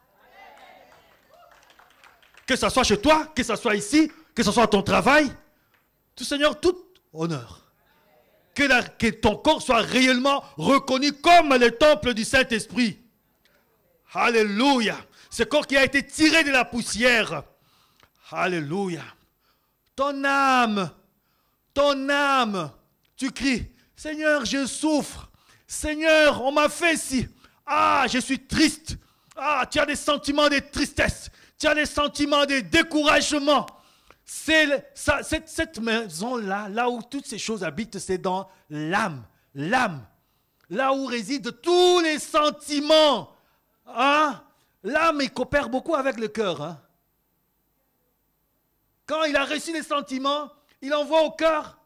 Que ce soit chez toi, que ce soit ici, que ce soit à ton travail, tout Seigneur, tout honneur. Que ton corps soit réellement reconnu comme le temple du Saint-Esprit. Alléluia. Ce corps qui a été tiré de la poussière. Alléluia. Ton âme, tu cries, Seigneur, je souffre. Seigneur, on m'a fait ci. Ah, je suis triste. Ah, tu as des sentiments de tristesse. Tu as des sentiments de découragement. Cette maison-là, là où toutes ces choses habitent, c'est dans l'âme. L'âme. Là où résident tous les sentiments. Hein? L'âme, il coopère beaucoup avec le cœur. Hein? Quand il a reçu les sentiments, il envoie au cœur.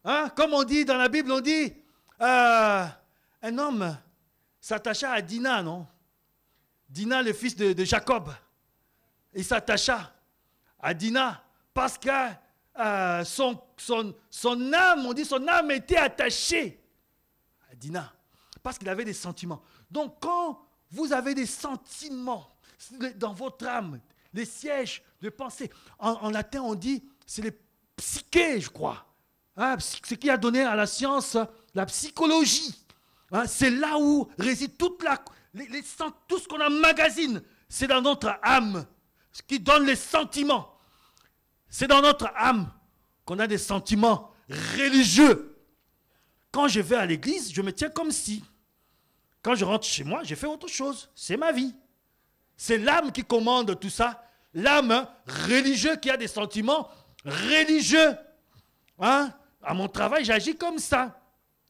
Hein? Comme on dit dans la Bible, on dit, un homme s'attacha à Dina, non? Dina, le fils de Jacob. Il s'attacha à Dina parce que son âme, on dit son âme était attachée à Dina parce qu'il avait des sentiments. Donc quand vous avez des sentiments dans votre âme, les sièges de pensée. En latin, on dit, c'est les psychés, je crois. Hein, ce qui a donné à la science la psychologie. Hein, c'est là où réside tout ce qu'on emmagasine. C'est dans notre âme, ce qui donne les sentiments. C'est dans notre âme qu'on a des sentiments religieux. Quand je vais à l'église, je me tiens comme si. Quand je rentre chez moi, j'ai fait autre chose. C'est ma vie. C'est l'âme qui commande tout ça. L'âme religieuse qui a des sentiments religieux. Hein? À mon travail, j'agis comme ça.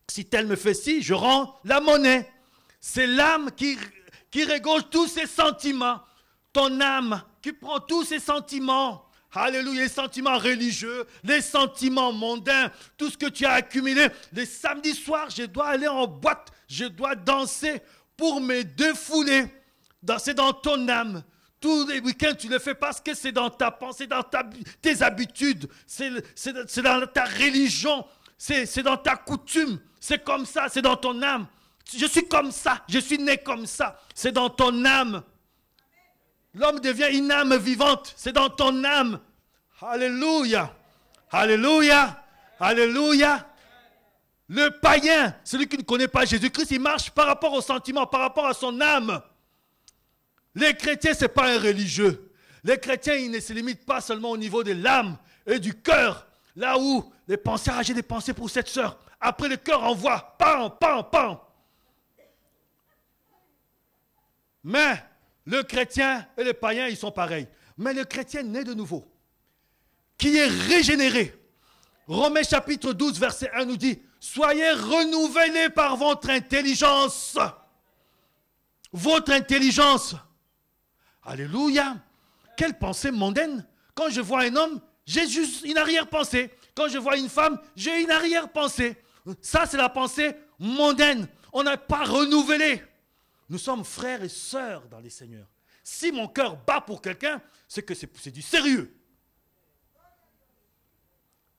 Si tel me fait ci, je rends la monnaie. C'est l'âme qui régorge tous ses sentiments. Ton âme qui prend tous ses sentiments. Alléluia, les sentiments religieux, les sentiments mondains, tout ce que tu as accumulé. Les samedis soirs, je dois aller en boîte, je dois danser pour me défouler. C'est dans ton âme. Tous les week-ends, tu le fais parce que c'est dans ta pensée, dans tes habitudes, c'est dans ta religion, c'est dans ta coutume. C'est comme ça, c'est dans ton âme. Je suis comme ça, je suis né comme ça. C'est dans ton âme. L'homme devient une âme vivante. C'est dans ton âme. Alléluia. Alléluia. Alléluia. Le païen, celui qui ne connaît pas Jésus-Christ, il marche par rapport au sentiment, par rapport à son âme. Les chrétiens, ce n'est pas un religieux. Les chrétiens, ils ne se limitent pas seulement au niveau de l'âme et du cœur. Là où les pensées, j'ai des pensées pour cette sœur. Après, le cœur envoie. Pam, pam, pam. Mais le chrétien et le païen, ils sont pareils. Mais le chrétien né de nouveau, qui est régénéré. Romains chapitre 12, verset 1 nous dit, « Soyez renouvelés par votre intelligence. » Votre intelligence. Alléluia. Quelle pensée mondaine. Quand je vois un homme, j'ai juste une arrière-pensée. Quand je vois une femme, j'ai une arrière-pensée. Ça, c'est la pensée mondaine. On n'a pas renouvelé. Nous sommes frères et sœurs dans les Seigneurs. Si mon cœur bat pour quelqu'un, c'est que c'est du sérieux.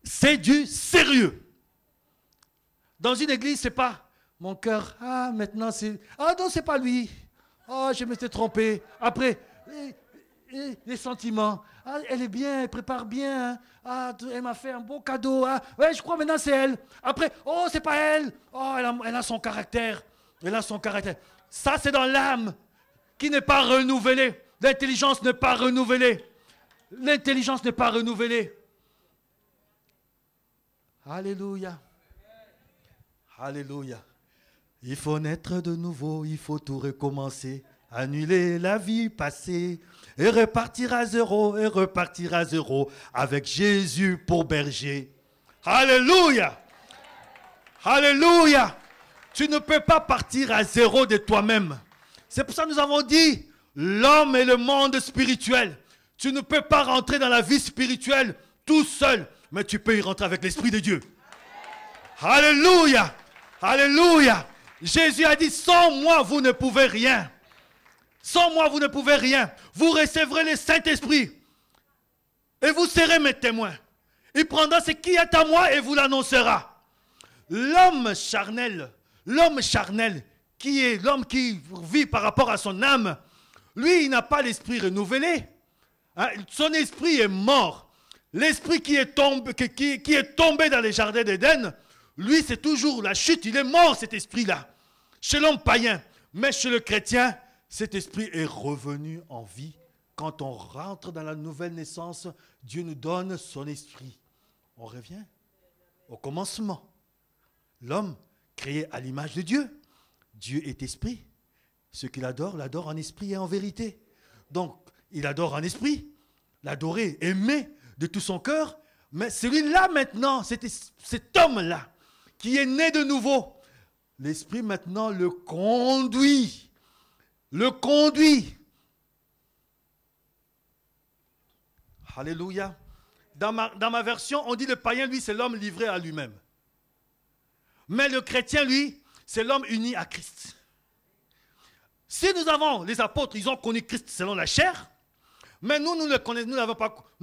C'est du sérieux. Dans une église, c'est pas mon cœur. Ah, maintenant c'est. Ah non, c'est pas lui. Ah, je m'étais trompé. Après, les sentiments. Ah, elle est bien, elle prépare bien. Hein. Ah, elle m'a fait un beau cadeau. Ah, ouais, je crois maintenant c'est elle. Après, oh, c'est pas elle. Oh, elle a son caractère. Elle a son caractère. Ça, c'est dans l'âme qui n'est pas renouvelée. L'intelligence n'est pas renouvelée. L'intelligence n'est pas renouvelée. Alléluia. Alléluia. Il faut naître de nouveau, il faut tout recommencer. Annuler la vie passée et repartir à zéro, avec Jésus pour berger. Alléluia. Alléluia. Tu ne peux pas partir à zéro de toi-même. C'est pour ça que nous avons dit, l'homme et le monde spirituel. Tu ne peux pas rentrer dans la vie spirituelle tout seul, mais tu peux y rentrer avec l'Esprit de Dieu. Alléluia. Alléluia. Jésus a dit, sans moi, vous ne pouvez rien. Sans moi, vous ne pouvez rien. Vous recevrez le Saint-Esprit et vous serez mes témoins. Il prendra ce qui est à moi et vous l'annoncera. L'homme charnel, qui est l'homme qui vit par rapport à son âme, lui, il n'a pas l'esprit renouvelé. Hein? Son esprit est mort. L'esprit qui est tombé dans les jardins d'Éden, lui, c'est toujours la chute. Il est mort, cet esprit-là. Chez l'homme païen. Mais chez le chrétien, cet esprit est revenu en vie. Quand on rentre dans la nouvelle naissance, Dieu nous donne son esprit. On revient au commencement. L'homme, créé à l'image de Dieu. Dieu est esprit. Ceux qui l'adorent, l'adorent en esprit et en vérité. Donc, il adore en esprit. L'adorer, aimer de tout son cœur. Mais celui-là maintenant, cet homme-là, qui est né de nouveau, l'esprit maintenant le conduit. Le conduit. Alléluia. Dans ma version, on dit le païen, lui, c'est l'homme livré à lui-même. Mais le chrétien, lui, c'est l'homme uni à Christ. Si nous avons, les apôtres, ils ont connu Christ selon la chair, mais nous ne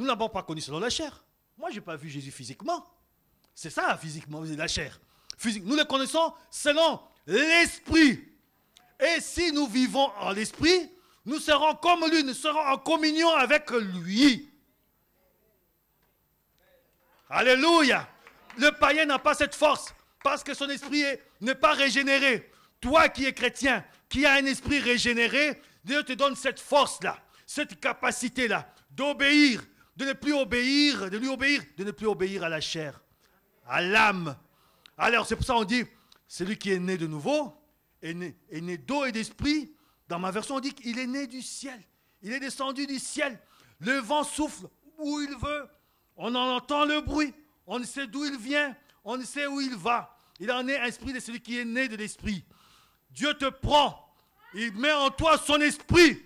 l'avons pas connu selon la chair. Moi, je n'ai pas vu Jésus physiquement. C'est ça, physiquement, la chair. Nous le connaissons selon l'esprit. Et si nous vivons en l'esprit, Nous serons comme lui, nous serons en communion avec lui. Alléluia. Le païen n'a pas cette force parce que son esprit n'est pas régénéré. Toi qui es chrétien, qui as un esprit régénéré, Dieu te donne cette force-là, cette capacité-là d'obéir, de ne plus obéir, de ne plus obéir à la chair, à l'âme. Alors c'est pour ça qu'on dit, celui qui est né de nouveau, est né d'eau et d'esprit. Dans ma version, on dit qu'il est né du ciel. Il est descendu du ciel. Le vent souffle où il veut. On en entend le bruit. On ne sait d'où il vient. On ne sait où il va. Il en est esprit de celui qui est né de l'esprit. Dieu te prend. Il met en toi son esprit.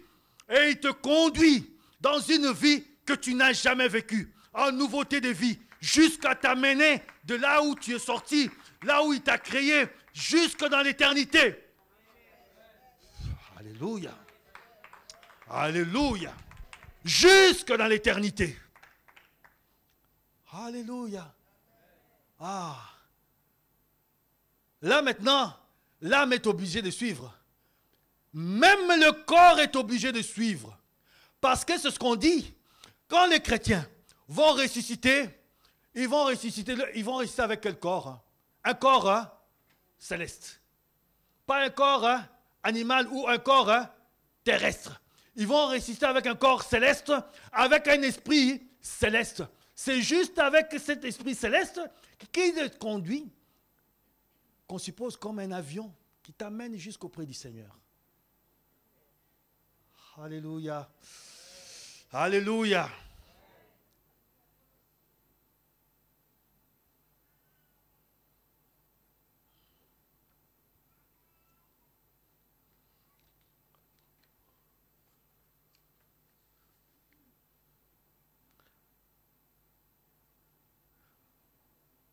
Et il te conduit dans une vie que tu n'as jamais vécue. En nouveauté de vie. Jusqu'à t'amener de là où tu es sorti. Là où il t'a créé. Jusque dans l'éternité. Alléluia. Alléluia. Jusque dans l'éternité. Alléluia. Ah. Là maintenant, l'âme est obligée de suivre. Même le corps est obligé de suivre. Parce que c'est ce qu'on dit. Quand les chrétiens vont ressusciter, ils vont ressusciter avec quel corps? Un corps céleste. Pas un corps animal ou un corps terrestre. Ils vont ressusciter avec un corps céleste, avec un esprit céleste. C'est juste avec cet esprit céleste qui te conduit, qu'on suppose comme un avion qui t'amène jusqu'auprès du Seigneur. Alléluia. Alléluia.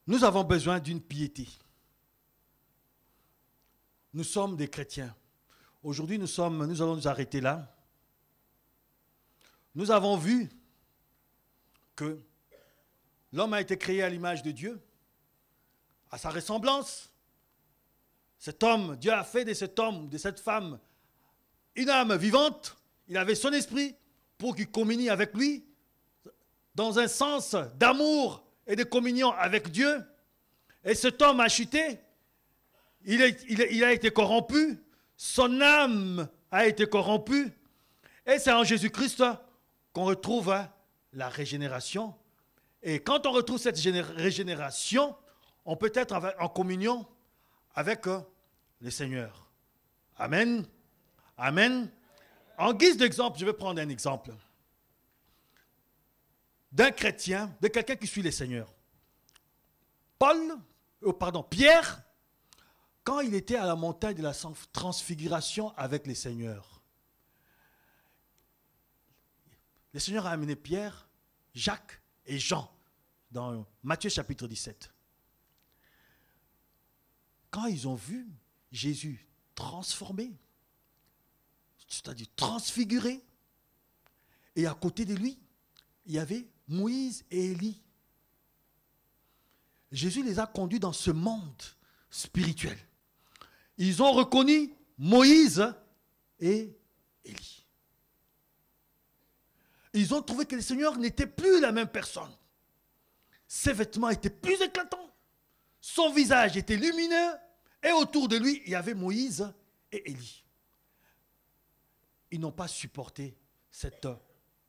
Nous avons besoin d'une piété. Nous sommes des chrétiens. Aujourd'hui, nous allons nous arrêter là. Nous avons vu que l'homme a été créé à l'image de Dieu, à sa ressemblance. Cet homme, Dieu a fait de cet homme, de cette femme, une âme vivante. Il avait son esprit pour qu'il communie avec lui dans un sens d'amour et de communion avec Dieu. Et cet homme a chuté. Il a été corrompu. Son âme a été corrompue. Et c'est en Jésus-Christ qu'on retrouve la régénération. Et quand on retrouve cette régénération, on peut être en communion avec le Seigneur. Amen. Amen. En guise d'exemple, je vais prendre un exemple d'un chrétien, de quelqu'un qui suit le Seigneur. Pierre, quand il était à la montagne de la transfiguration avec le Seigneur, le Seigneur a amené Pierre, Jacques et Jean dans Matthieu chapitre 17. Quand ils ont vu Jésus transformé, c'est-à-dire transfiguré, et à côté de lui, il y avait Moïse et Élie. Jésus les a conduits dans ce monde spirituel. Ils ont reconnu Moïse et Élie. Ils ont trouvé que le Seigneur n'était plus la même personne. Ses vêtements étaient plus éclatants. Son visage était lumineux. Et autour de lui, il y avait Moïse et Élie. Ils n'ont pas supporté cette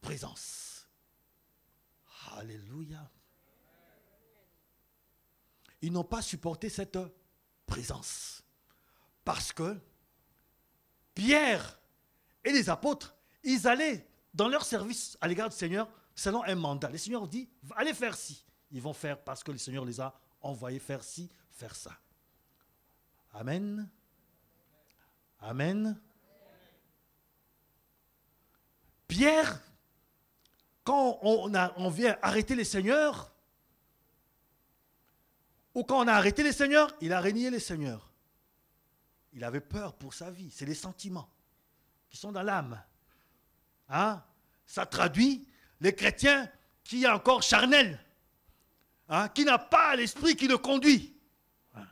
présence. Alléluia. Ils n'ont pas supporté cette présence. Parce que Pierre et les apôtres, ils allaient dans leur service à l'égard du Seigneur selon un mandat. Le Seigneur dit, allez faire ci. Ils vont faire parce que le Seigneur les a envoyés faire ci, faire ça. Amen. Amen. Pierre, quand on vient arrêter les seigneurs, ou quand on a arrêté les seigneurs, il a régné les seigneurs. Il avait peur pour sa vie. C'est les sentiments qui sont dans l'âme. Hein? Ça traduit les chrétiens qui est encore charnel, hein? Qui n'a pas l'esprit qui le conduit. Hein?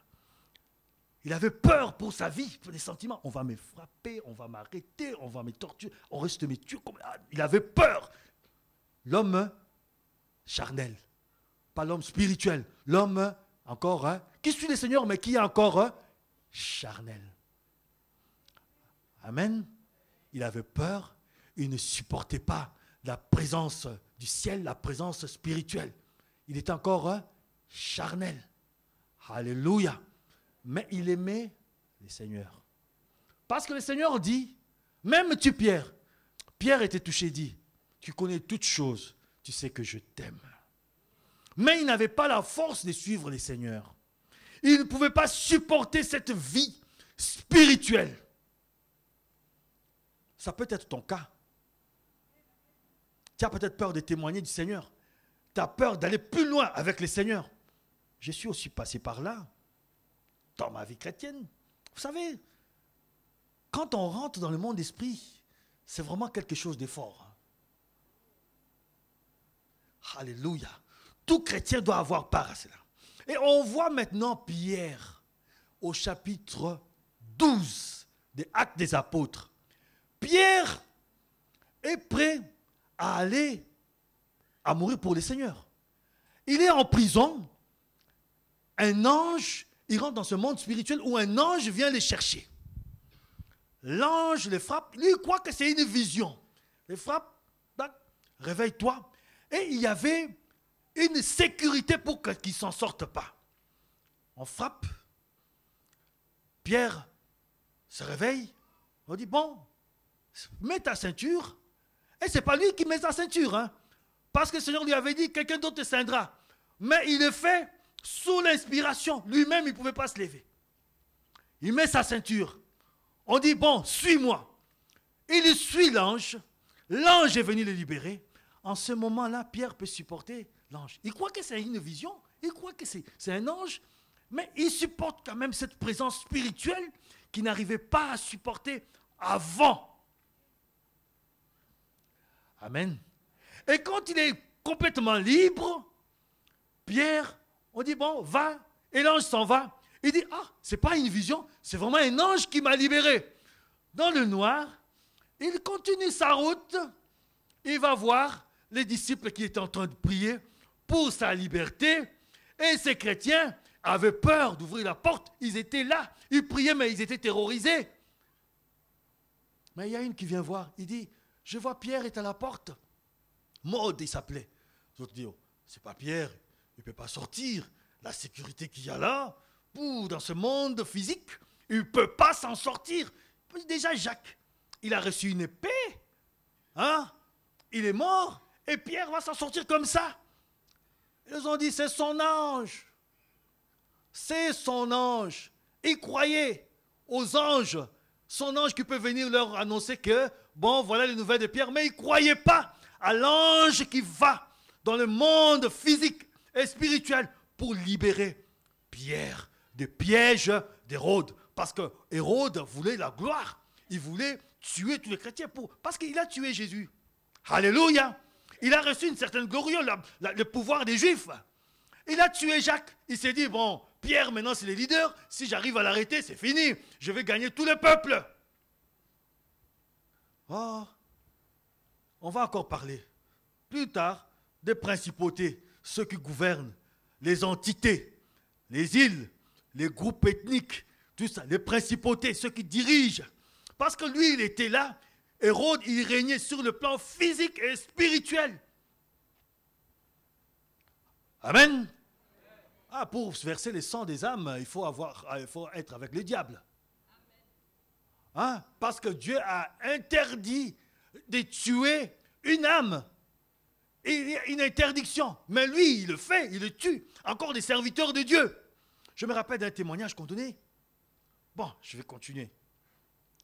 Il avait peur pour sa vie, pour des sentiments. On va me frapper, on va m'arrêter, on va me torturer, on reste me tuer. Il avait peur. L'homme charnel, pas l'homme spirituel. L'homme encore, qui suit le Seigneur, mais qui est encore charnel. Amen. Il avait peur, il ne supportait pas la présence du ciel, la présence spirituelle. Il était encore charnel. Alléluia. Mais il aimait le Seigneur. Parce que le Seigneur dit, même tu Pierre, Pierre était touché, dit, tu connais toutes choses, tu sais que je t'aime. Mais il n'avait pas la force de suivre le Seigneur. Il ne pouvait pas supporter cette vie spirituelle. Ça peut être ton cas. Tu as peut-être peur de témoigner du Seigneur. Tu as peur d'aller plus loin avec le Seigneur. Je suis aussi passé par là, dans ma vie chrétienne. Vous savez, quand on rentre dans le monde d'esprit, c'est vraiment quelque chose de fort. Alléluia. Tout chrétien doit avoir part à cela. Et on voit maintenant Pierre au chapitre 12 des Actes des Apôtres. Pierre est prêt à aller à mourir pour le Seigneur. Il est en prison. Un ange, il rentre dans ce monde spirituel où un ange vient le chercher. L'ange le frappe. Lui, il croit que c'est une vision. Il frappe. Réveille-toi. Et il y avait une sécurité pour qu'il ne s'en sorte pas. On frappe. Pierre se réveille. On dit, bon, mets ta ceinture. Et ce n'est pas lui qui met sa ceinture. Hein, parce que le Seigneur lui avait dit, quelqu'un d'autre te ceindra. Mais il le fait sous l'inspiration. Lui-même, il ne pouvait pas se lever. Il met sa ceinture. On dit, bon, suis-moi. Il suit l'ange. L'ange est venu le libérer. En ce moment-là, Pierre peut supporter l'ange. Il croit que c'est une vision. Il croit que c'est un ange. Mais il supporte quand même cette présence spirituelle qu'il n'arrivait pas à supporter avant. Amen. Et quand il est complètement libre, Pierre, on dit, bon, va. Et l'ange s'en va. Il dit, ah, c'est pas une vision, c'est vraiment un ange qui m'a libéré. Dans le noir, il continue sa route. Il va voir les disciples qui étaient en train de prier pour sa liberté. Et ces chrétiens avaient peur d'ouvrir la porte. Ils étaient là. Ils priaient, mais ils étaient terrorisés. Mais il y a une qui vient voir. Il dit, je vois Pierre est à la porte. Maud, il s'appelait. Les autres disent, oh, c'est pas Pierre. Il ne peut pas sortir. La sécurité qu'il y a là, dans ce monde physique, il ne peut pas s'en sortir. Déjà, Jacques, il a reçu une épée. Hein? Il est mort. Et Pierre va s'en sortir comme ça. Ils ont dit, c'est son ange. C'est son ange. Ils croyaient aux anges. Son ange qui peut venir leur annoncer que, bon, voilà les nouvelles de Pierre. Mais ils ne croyaient pas à l'ange qui va dans le monde physique et spirituel pour libérer Pierre des pièges d'Hérode. Parce que Hérode voulait la gloire. Il voulait tuer tous les chrétiens parce qu'il a tué Jésus. Alléluia. Il a reçu une certaine gloire, le pouvoir des Juifs. Il a tué Jacques. Il s'est dit, bon, Pierre, maintenant c'est le leader. Si j'arrive à l'arrêter, c'est fini. Je vais gagner tout le peuple. Oh, on va encore parler plus tard des principautés, ceux qui gouvernent, les entités, les îles, les groupes ethniques, tout ça, les principautés, ceux qui dirigent. Parce que lui, il était là. Hérode, il régnait sur le plan physique et spirituel. Amen. Ah, pour verser le sang des âmes, il faut être avec le diable. Hein? Parce que Dieu a interdit de tuer une âme. Il y a une interdiction. Mais lui, il le fait, il le tue. Encore des serviteurs de Dieu. Je me rappelle d'un témoignage qu'on donnait. Bon, je vais continuer.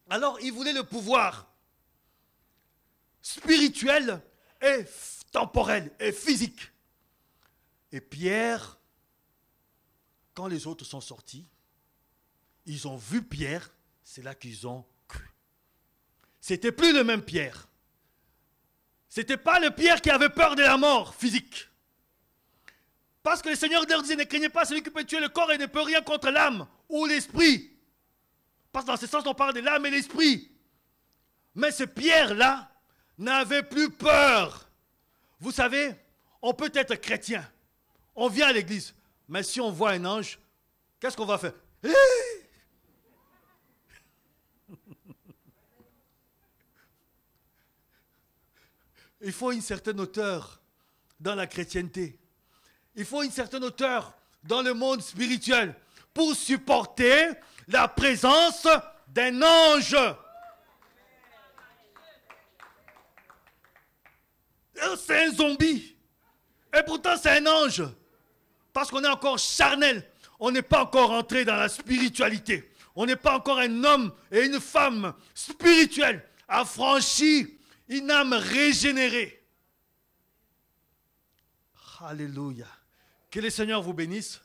Alors, il voulait le pouvoir spirituel et temporel et physique. Et Pierre, quand les autres sont sortis, ils ont vu Pierre, c'est là qu'ils ont cru. C'était plus le même Pierre. C'était pas le Pierre qui avait peur de la mort physique. Parce que le Seigneur leur disait, ne craignez pas celui qui peut tuer le corps et ne peut rien contre l'âme ou l'esprit. Parce que dans ce sens, on parle de l'âme et l'esprit. Mais ce Pierre-là n'avait plus peur. Vous savez, on peut être chrétien. On vient à l'église. Mais si on voit un ange, qu'est-ce qu'on va faire? Il faut une certaine hauteur dans la chrétienté. Il faut une certaine hauteur dans le monde spirituel pour supporter la présence d'un ange. C'est un zombie. Et pourtant, c'est un ange. Parce qu'on est encore charnel. On n'est pas encore entré dans la spiritualité. On n'est pas encore un homme et une femme spirituels, affranchis, une âme régénérée. Alléluia. Que le Seigneur vous bénisse.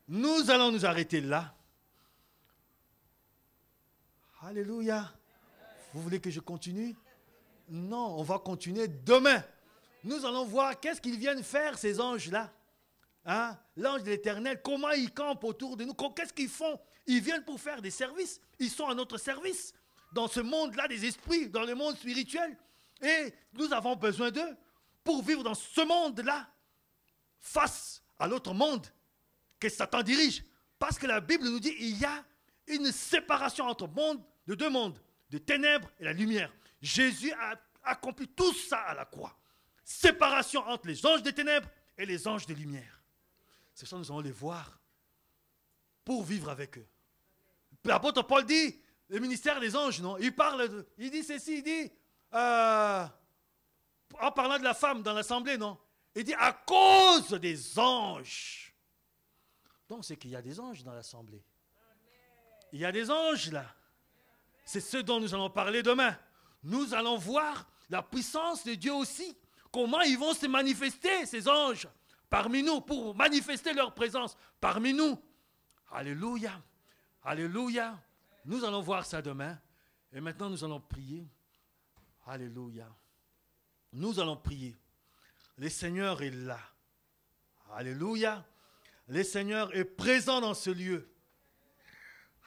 Nous allons nous arrêter là. Alléluia. Vous voulez que je continue? Non, on va continuer demain. Nous allons voir qu'est-ce qu'ils viennent faire, ces anges-là. Hein? L'ange de l'Éternel, comment ils campent autour de nous? Qu'est-ce qu'ils font? Ils viennent pour faire des services. Ils sont à notre service. Dans ce monde-là des esprits, dans le monde spirituel. Et nous avons besoin d'eux pour vivre dans ce monde-là, face à l'autre monde que Satan dirige. Parce que la Bible nous dit qu'il y a une séparation entre de deux mondes, de ténèbres et la lumière. Jésus a accompli tout ça à la croix. Séparation entre les anges des ténèbres et les anges de lumière. C'est ça que nous allons les voir pour vivre avec eux. L'apôtre Paul dit, le ministère des anges, non? Il dit ceci, il dit, en parlant de la femme dans l'assemblée, non? Il dit, à cause des anges. Donc c'est qu'il y a des anges dans l'assemblée. Il y a des anges là. C'est ce dont nous allons parler demain. Nous allons voir la puissance de Dieu aussi. Comment ils vont se manifester, ces anges, parmi nous, pour manifester leur présence parmi nous. Alléluia. Alléluia. Nous allons voir ça demain. Et maintenant, nous allons prier. Alléluia. Nous allons prier. Le Seigneur est là. Alléluia. Le Seigneur est présent dans ce lieu.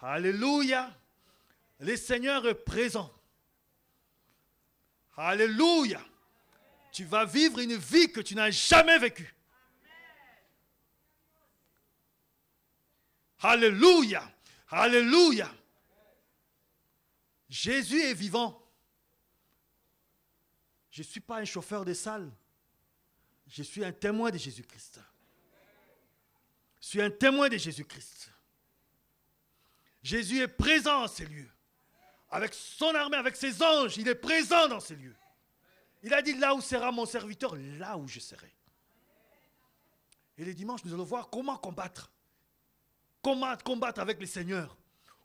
Alléluia. Le Seigneur est présent. Alléluia. Tu vas vivre une vie que tu n'as jamais vécue. Alléluia. Alléluia. Jésus est vivant. Je ne suis pas un chauffeur de salle. Je suis un témoin de Jésus-Christ. Je suis un témoin de Jésus-Christ. Jésus est présent dans ces lieux. Avec son armée, avec ses anges, il est présent dans ces lieux. Il a dit, là où sera mon serviteur, là où je serai. Et les dimanches, nous allons voir comment combattre. Comment combattre avec le Seigneur.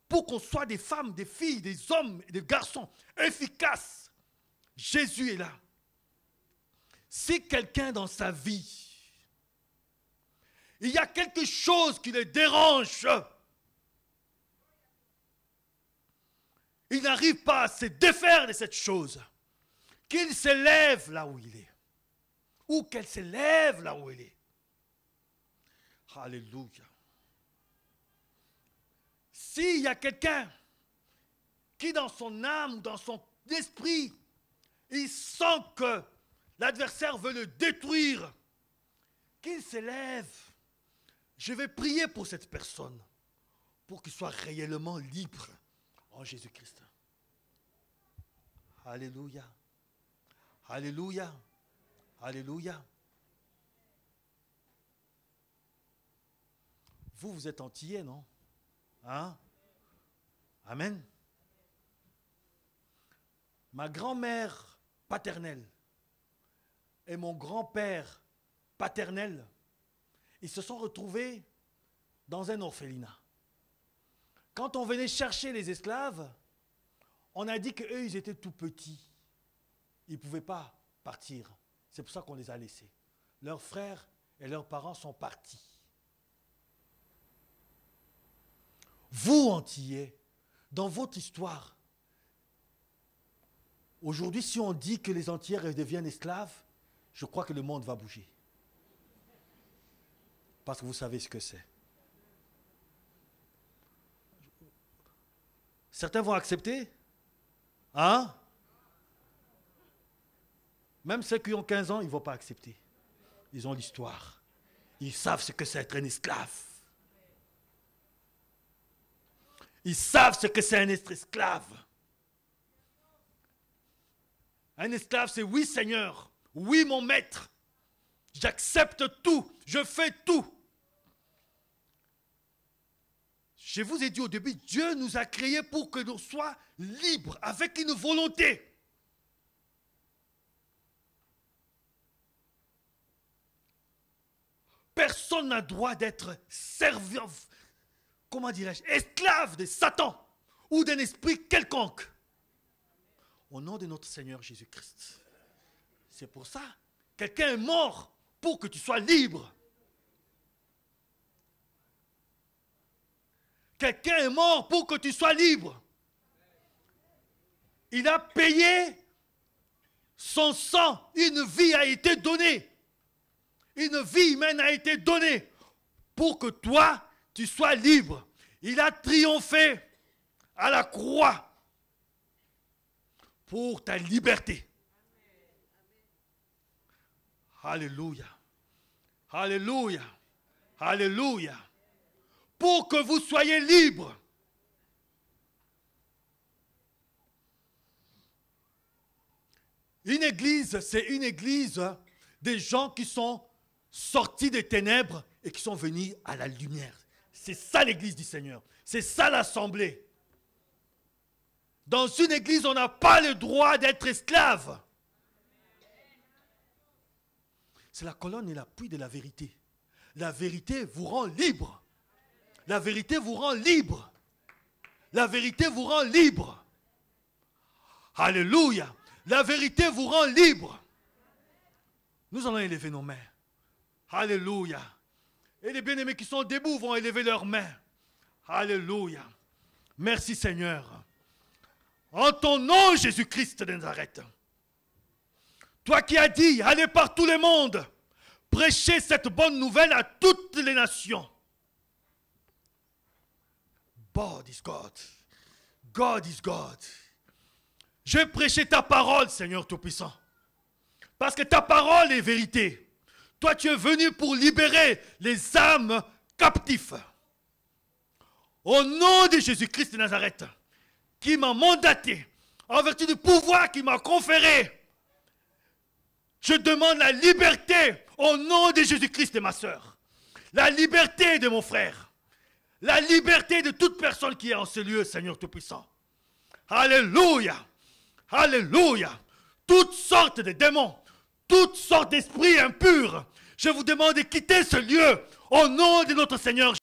Pour qu'on soit des femmes, des filles, des hommes et des garçons efficaces. Jésus est là. Si quelqu'un dans sa vie, il y a quelque chose qui le dérange, il n'arrive pas à se défaire de cette chose, qu'il se lève là où il est, ou qu'elle se lève là où elle est. Alléluia. S'il y a quelqu'un qui dans son âme, dans son esprit, il sent que l'adversaire veut le détruire, qu'il se lève. Je vais prier pour cette personne, pour qu'il soit réellement libre en Jésus-Christ. Alléluia. Alléluia. Alléluia. Vous êtes antillais, non? Hein? Amen. Ma grand-mère paternelle et mon grand-père paternel, ils se sont retrouvés dans un orphelinat. Quand on venait chercher les esclaves, on a dit qu'eux, ils étaient tout petits. Ils ne pouvaient pas partir. C'est pour ça qu'on les a laissés. Leurs frères et leurs parents sont partis. Vous, Antillais, dans votre histoire, aujourd'hui, si on dit que les Antillais deviennent esclaves, je crois que le monde va bouger. Parce que vous savez ce que c'est. Certains vont accepter. Hein? Même ceux qui ont 15 ans, ils ne vont pas accepter. Ils ont l'histoire. Ils savent ce que c'est être un esclave. Ils savent ce que c'est un être esclave. Un esclave, c'est oui Seigneur, oui mon maître. J'accepte tout, je fais tout. Je vous ai dit au début, Dieu nous a créés pour que nous soyons libres, avec une volonté. Personne n'a droit d'être servant, comment dirais-je, esclave de Satan ou d'un esprit quelconque. Au nom de notre Seigneur Jésus-Christ. C'est pour ça, quelqu'un est mort pour que tu sois libre. Quelqu'un est mort pour que tu sois libre. Il a payé son sang. Une vie a été donnée. Une vie humaine a été donnée pour que toi, tu sois libre. Il a triomphé à la croix pour ta liberté. Alléluia. Alléluia. Alléluia. Pour que vous soyez libres. Une église, c'est une église des gens qui sont sortis des ténèbres et qui sont venus à la lumière. C'est ça l'église du Seigneur. C'est ça l'assemblée. Dans une église, on n'a pas le droit d'être esclave. C'est la colonne et l'appui de la vérité. La vérité vous rend libre. La vérité vous rend libre. La vérité vous rend libre. Alléluia. La vérité vous rend libre. Nous allons élever nos mains. Alléluia. Et les bien-aimés qui sont debout vont élever leurs mains. Alléluia. Merci Seigneur. En ton nom, Jésus-Christ de Nazareth. Toi qui as dit, allez par tout le monde, prêchez cette bonne nouvelle à toutes les nations. God is God. God is God. Je vais prêcher ta parole, Seigneur Tout-Puissant. Parce que ta parole est vérité. Toi, tu es venu pour libérer les âmes captives. Au nom de Jésus-Christ de Nazareth, qui m'a mandaté, en vertu du pouvoir qu'il m'a conféré, je demande la liberté au nom de Jésus-Christ de ma sœur. La liberté de mon frère. La liberté de toute personne qui est en ce lieu, Seigneur Tout-Puissant. Alléluia. Alléluia. Toutes sortes de démons, toutes sortes d'esprits impurs, je vous demande de quitter ce lieu au nom de notre Seigneur